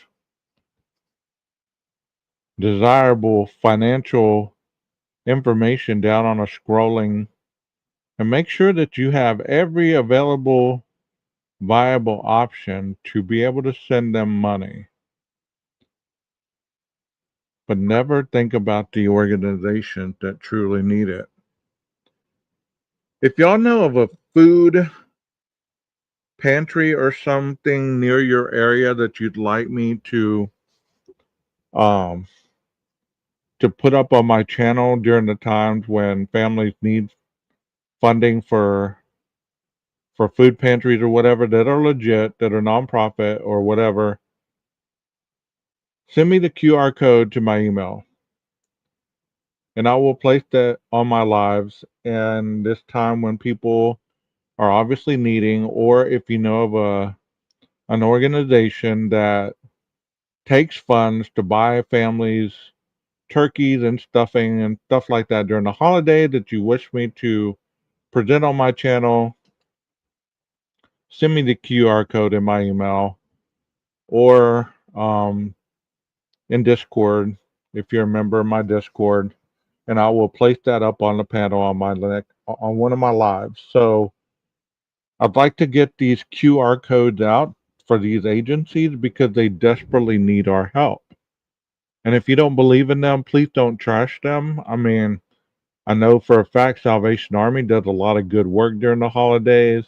desirable financial information down on a scrolling and make sure that you have every available viable option to be able to send them money. But never think about the organizations that truly need it. If y'all know of a food pantry or something near your area that you'd like me um to put up on my channel during the times when families need funding for food pantries or whatever that are legit, that are nonprofit or whatever, send me the QR code to my email and I will place that on my lives. And this time when people are obviously needing, or if you know of an organization that takes funds to buy families turkeys and stuffing and stuff like that during the holiday that you wish me to present on my channel, send me the QR code in my email or in Discord if you're a member of my Discord, and I will place that up on the panel on my on one of my lives. So I'd like to get these QR codes out for these agencies because they desperately need our help. And if you don't believe in them, please don't trash them. I mean, I know for a fact Salvation Army does a lot of good work during the holidays.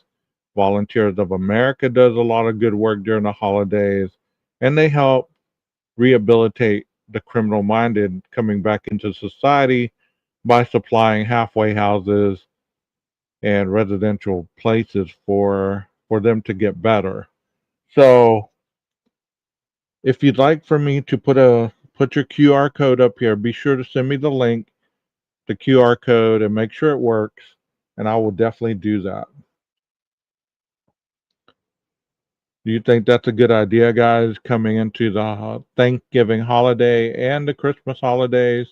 Volunteers of America does a lot of good work during the holidays. And they help rehabilitate the criminal minded coming back into society by supplying halfway houses and residential places for them to get better. So if you'd like for me to put your QR code up here, be sure to send me the link, the QR code, and make sure it works, and I will definitely do that. Do you think that's a good idea, guys, coming into the Thanksgiving holiday and the Christmas holidays?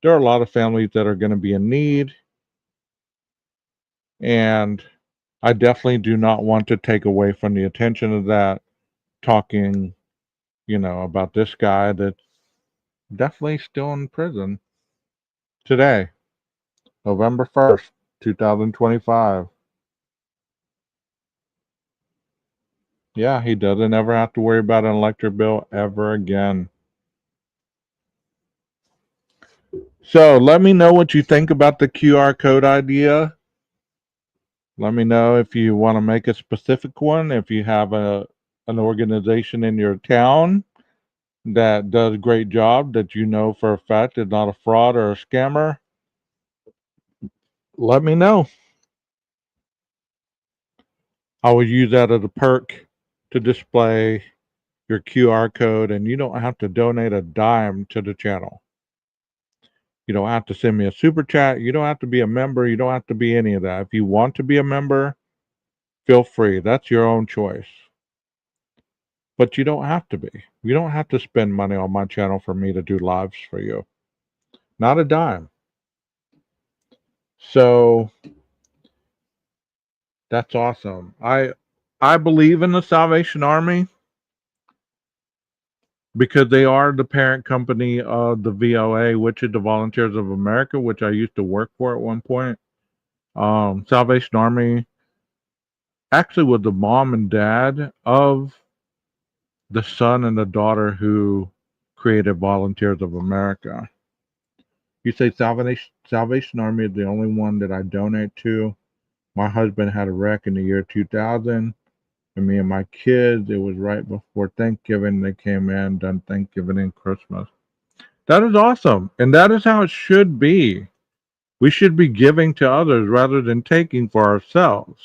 There are a lot of families that are going to be in need, and I definitely do not want to take away from the attention of that, talking, about this guy that's definitely still in prison today, November 1st, 2025. Yeah, he doesn't ever have to worry about an electric bill ever again. So let me know what you think about the QR code idea. Let me know if you want to make a specific one, if you have an organization in your town that does a great job that you know for a fact is not a fraud or a scammer. Let me know. I will use that as a perk to display your QR code, and you don't have to donate a dime to the channel. You don't have to send me a super chat. You don't have to be a member. You don't have to be any of that. If you want to be a member, feel free. That's your own choice. But you don't have to be. You don't have to spend money on my channel for me to do lives for you. Not a dime. So that's awesome. I believe in the Salvation Army because they are the parent company of the VOA, which is the Volunteers of America, which I used to work for at one point. Salvation Army actually was the mom and dad of the son and the daughter who created Volunteers of America. You say Salvation Army is the only one that I donate to. My husband had a wreck in the year 2000, and me and my kids, it was right before Thanksgiving. They came in, done Thanksgiving and Christmas. That is awesome, and that is how it should be. We should be giving to others rather than taking for ourselves.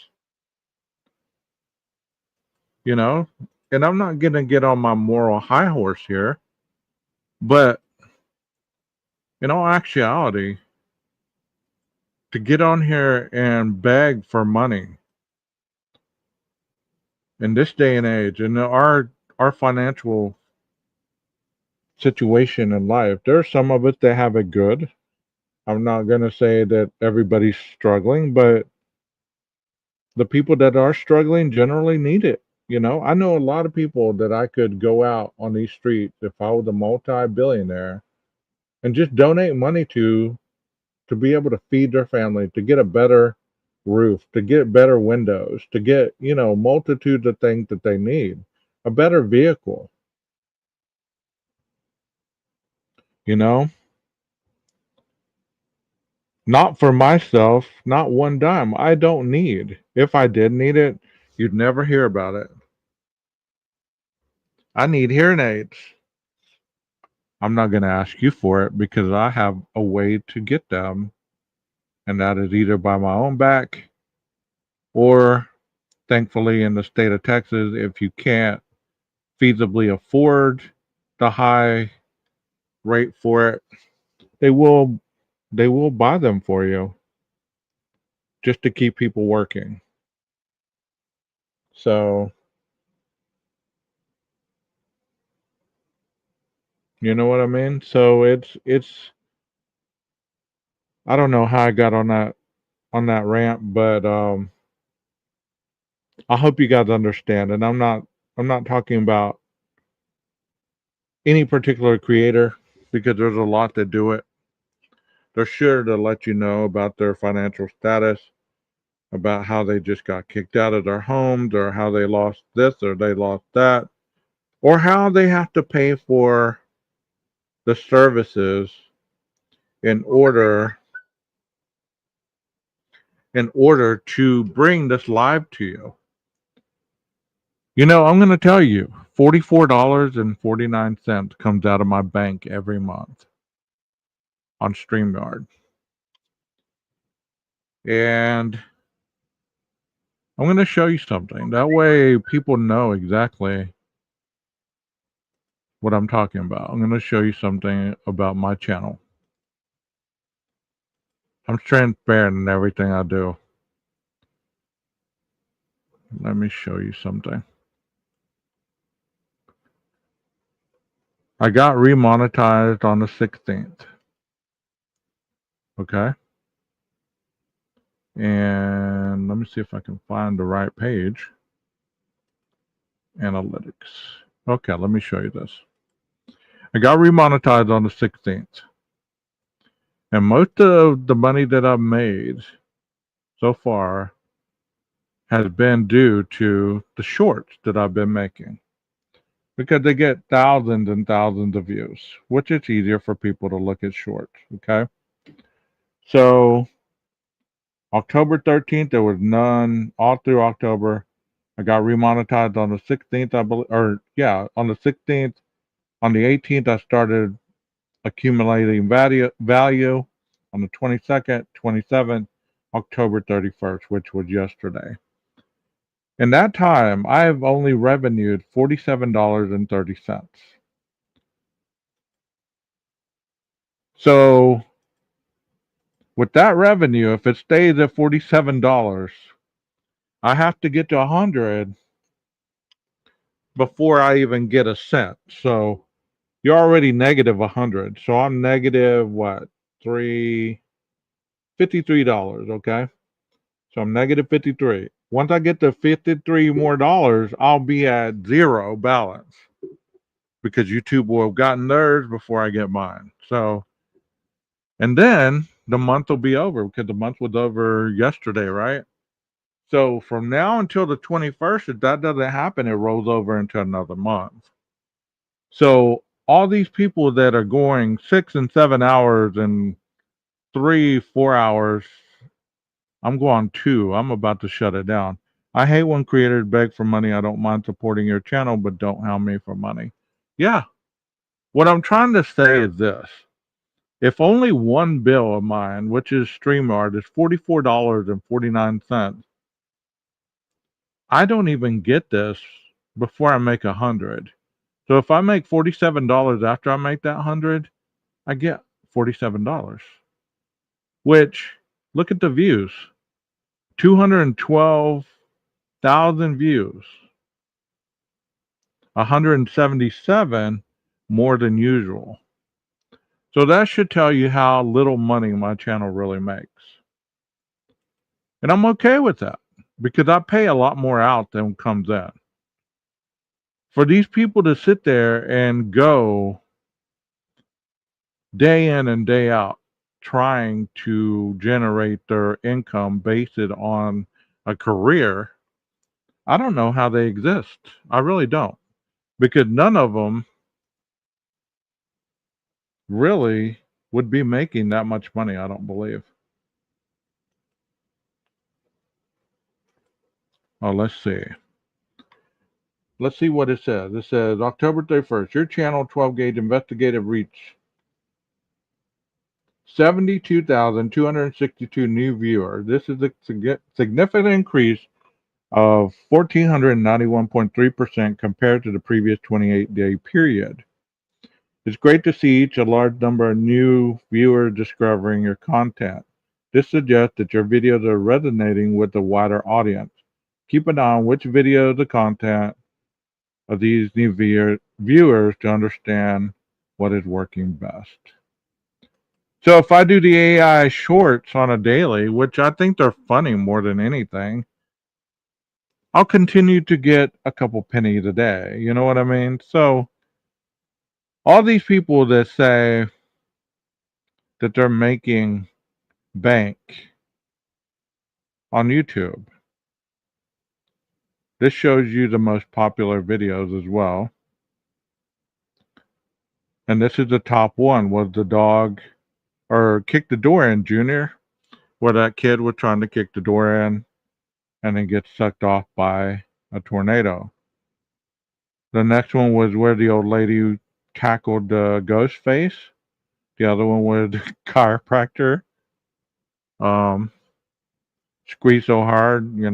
You know, and I'm not going to get on my moral high horse here, but in all actuality, to get on here and beg for money in this day and age, in our financial situation in life, there are some of us that have it good. I'm not going to say that everybody's struggling, but the people that are struggling generally need it. I know a lot of people that I could go out on these streets if I was a multi-billionaire and just donate money to be able to feed their family, to get a better roof, to get better windows, to get, multitudes of things that they need, a better vehicle, you know, not for myself, not one dime. I don't need. If I did need it, You'd never hear about it. I need hearing aids. I'm not going to ask you for it because I have a way to get them, and that is either by my own back or, thankfully, in the state of Texas, if you can't feasibly afford the high rate for it, they will buy them for you just to keep people working. So, you know what I mean? So it's I don't know how I got on that rant, but I hope you guys understand. And I'm not talking about any particular creator because there's a lot that do it. They're sure to let you know about their financial status, about how they just got kicked out of their homes, or how they lost this or they lost that, or how they have to pay for the services in order to bring this live to you. You know, I'm going to tell you, $44.49 comes out of my bank every month on StreamYard. And I'm going to show you something. That way people know exactly what I'm talking about. I'm going to show you something about my channel. I'm transparent in everything I do. Let me show you something. I got remonetized on the 16th. Okay. And let me see if I can find the right page. Analytics. Okay, let me show you this. I got remonetized on the 16th. And most of the money that I've made so far has been due to the shorts that I've been making. Because they get thousands and thousands of views, which it's easier for people to look at shorts. Okay. So October 13th, there was none all through October. I got remonetized on the 16th, I believe, or yeah, on the 16th. On the 18th, I started accumulating value on the 22nd, 27th, October 31st, which was yesterday. In that time, I have only revenued $47.30. So, with that revenue, if it stays at $47, I have to get to 100 before I even get a cent. So, you're already negative 100. So, I'm negative what? $53, okay? So I'm negative 53. Once I get to 53 more dollars, I'll be at zero balance because YouTube will have gotten theirs before I get mine. So, and then the month will be over because the month was over yesterday, right? So from now until the 21st, if that doesn't happen, it rolls over into another month. So all these people that are going 6 and 7 hours and 3, 4 hours, I'm going 2. I'm about to shut it down. I hate when creators beg for money. I don't mind supporting your channel, but don't hound me for money. Yeah. What I'm trying to say is this. If only one bill of mine, which is StreamYard, is $44.49, I don't even get this before I make 100. So if I make $47 after I make that 100, I get $47. Which, look at the views. 212,000 views. 177 more than usual. So that should tell you how little money my channel really makes. And I'm okay with that because I pay a lot more out than comes in. For these people to sit there and go day in and day out trying to generate their income based on a career, I don't know how they exist. I really don't. Because none of them really would be making that much money, I don't believe. Oh, let's see. Let's see what it says. It says October 31st, your channel 12 gauge investigative reached 72,262 new viewers. This is a significant increase of 1,491.3% compared to the previous 28-day period. It's great to see a large number of new viewers discovering your content. This suggests that your videos are resonating with a wider audience. Keep an eye on which videos the content of these new viewers to understand what is working best. So if I do the AI shorts on a daily, which I think they're funny more than anything, I'll continue to get a couple pennies a day. You know what I mean? So all these people that say that they're making bank on YouTube, this shows you the most popular videos as well. And this is the top one, was the dog, or kick the door in, Junior, where that kid was trying to kick the door in and then gets sucked off by a tornado. The next one was where the old lady tackled the ghost face. The other one was the chiropractor. Squeeze so hard, you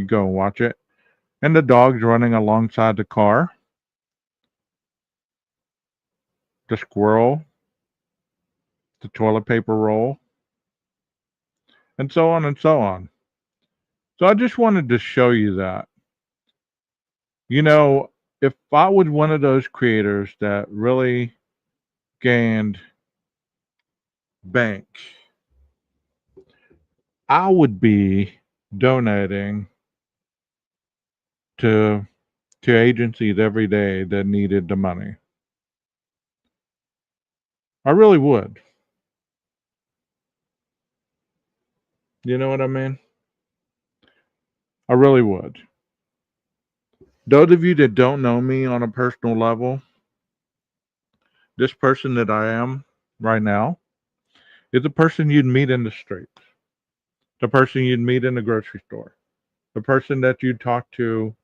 go and watch it. And the dog's running alongside the car. The squirrel. The toilet paper roll. And so on and so on. So I just wanted to show you that. If I was one of those creators that really gained bank, I would be donating to agencies every day that needed the money. I really would. You know what I mean? I really would. Those of you that don't know me on a personal level, this person that I am right now is the person you'd meet in the streets, the person you'd meet in the grocery store, the person that you'd talk to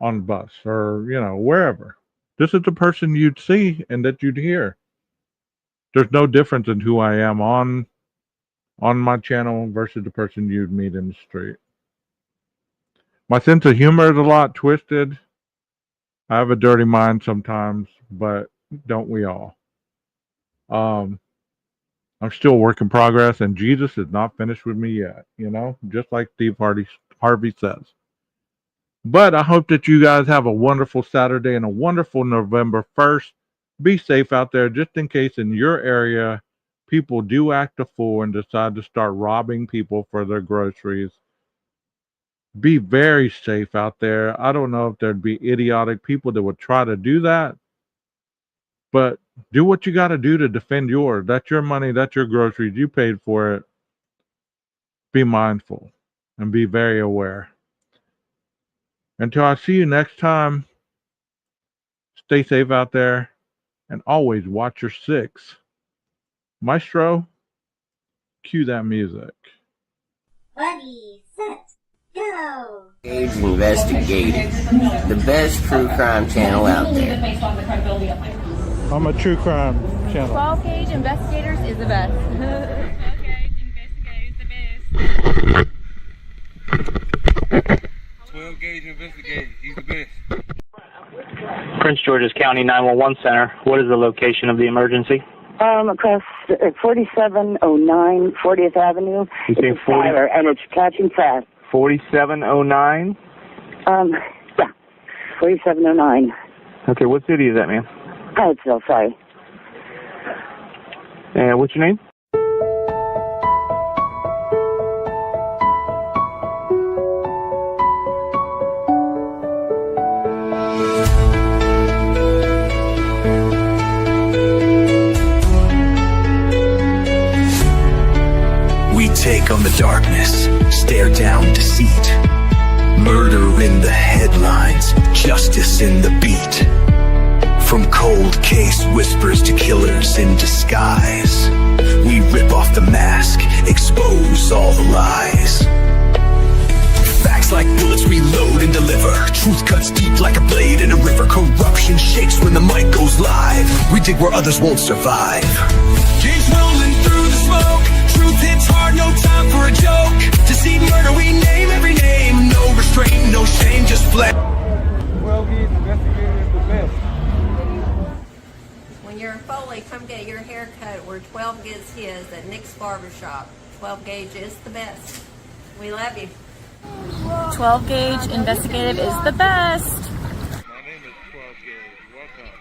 on the bus or, wherever. This is the person you'd see and that you'd hear. There's no difference in who I am on my channel versus the person you'd meet in the street. My sense of humor is a lot twisted. I have a dirty mind sometimes, but don't we all? I'm still a work in progress, and Jesus is not finished with me yet, just like Steve Harvey says. But I hope that you guys have a wonderful Saturday and a wonderful November 1st. Be safe out there, just in case in your area people do act a fool and decide to start robbing people for their groceries. Be very safe out there. I don't know if there'd be idiotic people that would try to do that, but do what you got to do to defend yours. That's your money. That's your groceries. You paid for it. Be mindful and be very aware. Until I see you next time, stay safe out there and always watch your six. Maestro, cue that music. Ready, set, go! Age Investigated, the best true crime channel out there. I'm a true crime channel. 12 Gauge Investigators is the best. 12 Gauge Investigators the best. 12 Gauge Investigators, he's the best. Prince George's County 911 Center. What is the location of the emergency? Across 4709 40th Avenue. You say it's a fire, and it's catching fast. 4709? Yeah, 4709. Okay, what city is that, ma'am? Hyattsville, sorry. And what's your name? Take on the darkness, stare down deceit. Murder in the headlines, justice in the beat. From cold case whispers to killers in disguise, we rip off the mask, expose all the lies. Facts Words like bullets we load and deliver. Truth cuts deep like a blade in a river. Corruption shakes when the mic goes live. We dig where others won't survive. Games rolling through the smoke. Truth hits hard, no time for a joke. Deceit, murder, we name every name. No restraint, no shame, just flex. 12 gauge investigator is the best. When you're in Foley, come get your hair cut where 12 gets his at Nick's Barbershop. 12 gauge is the best. We love you. 12 gauge investigative is the best. My name is 12 Gauge. Welcome.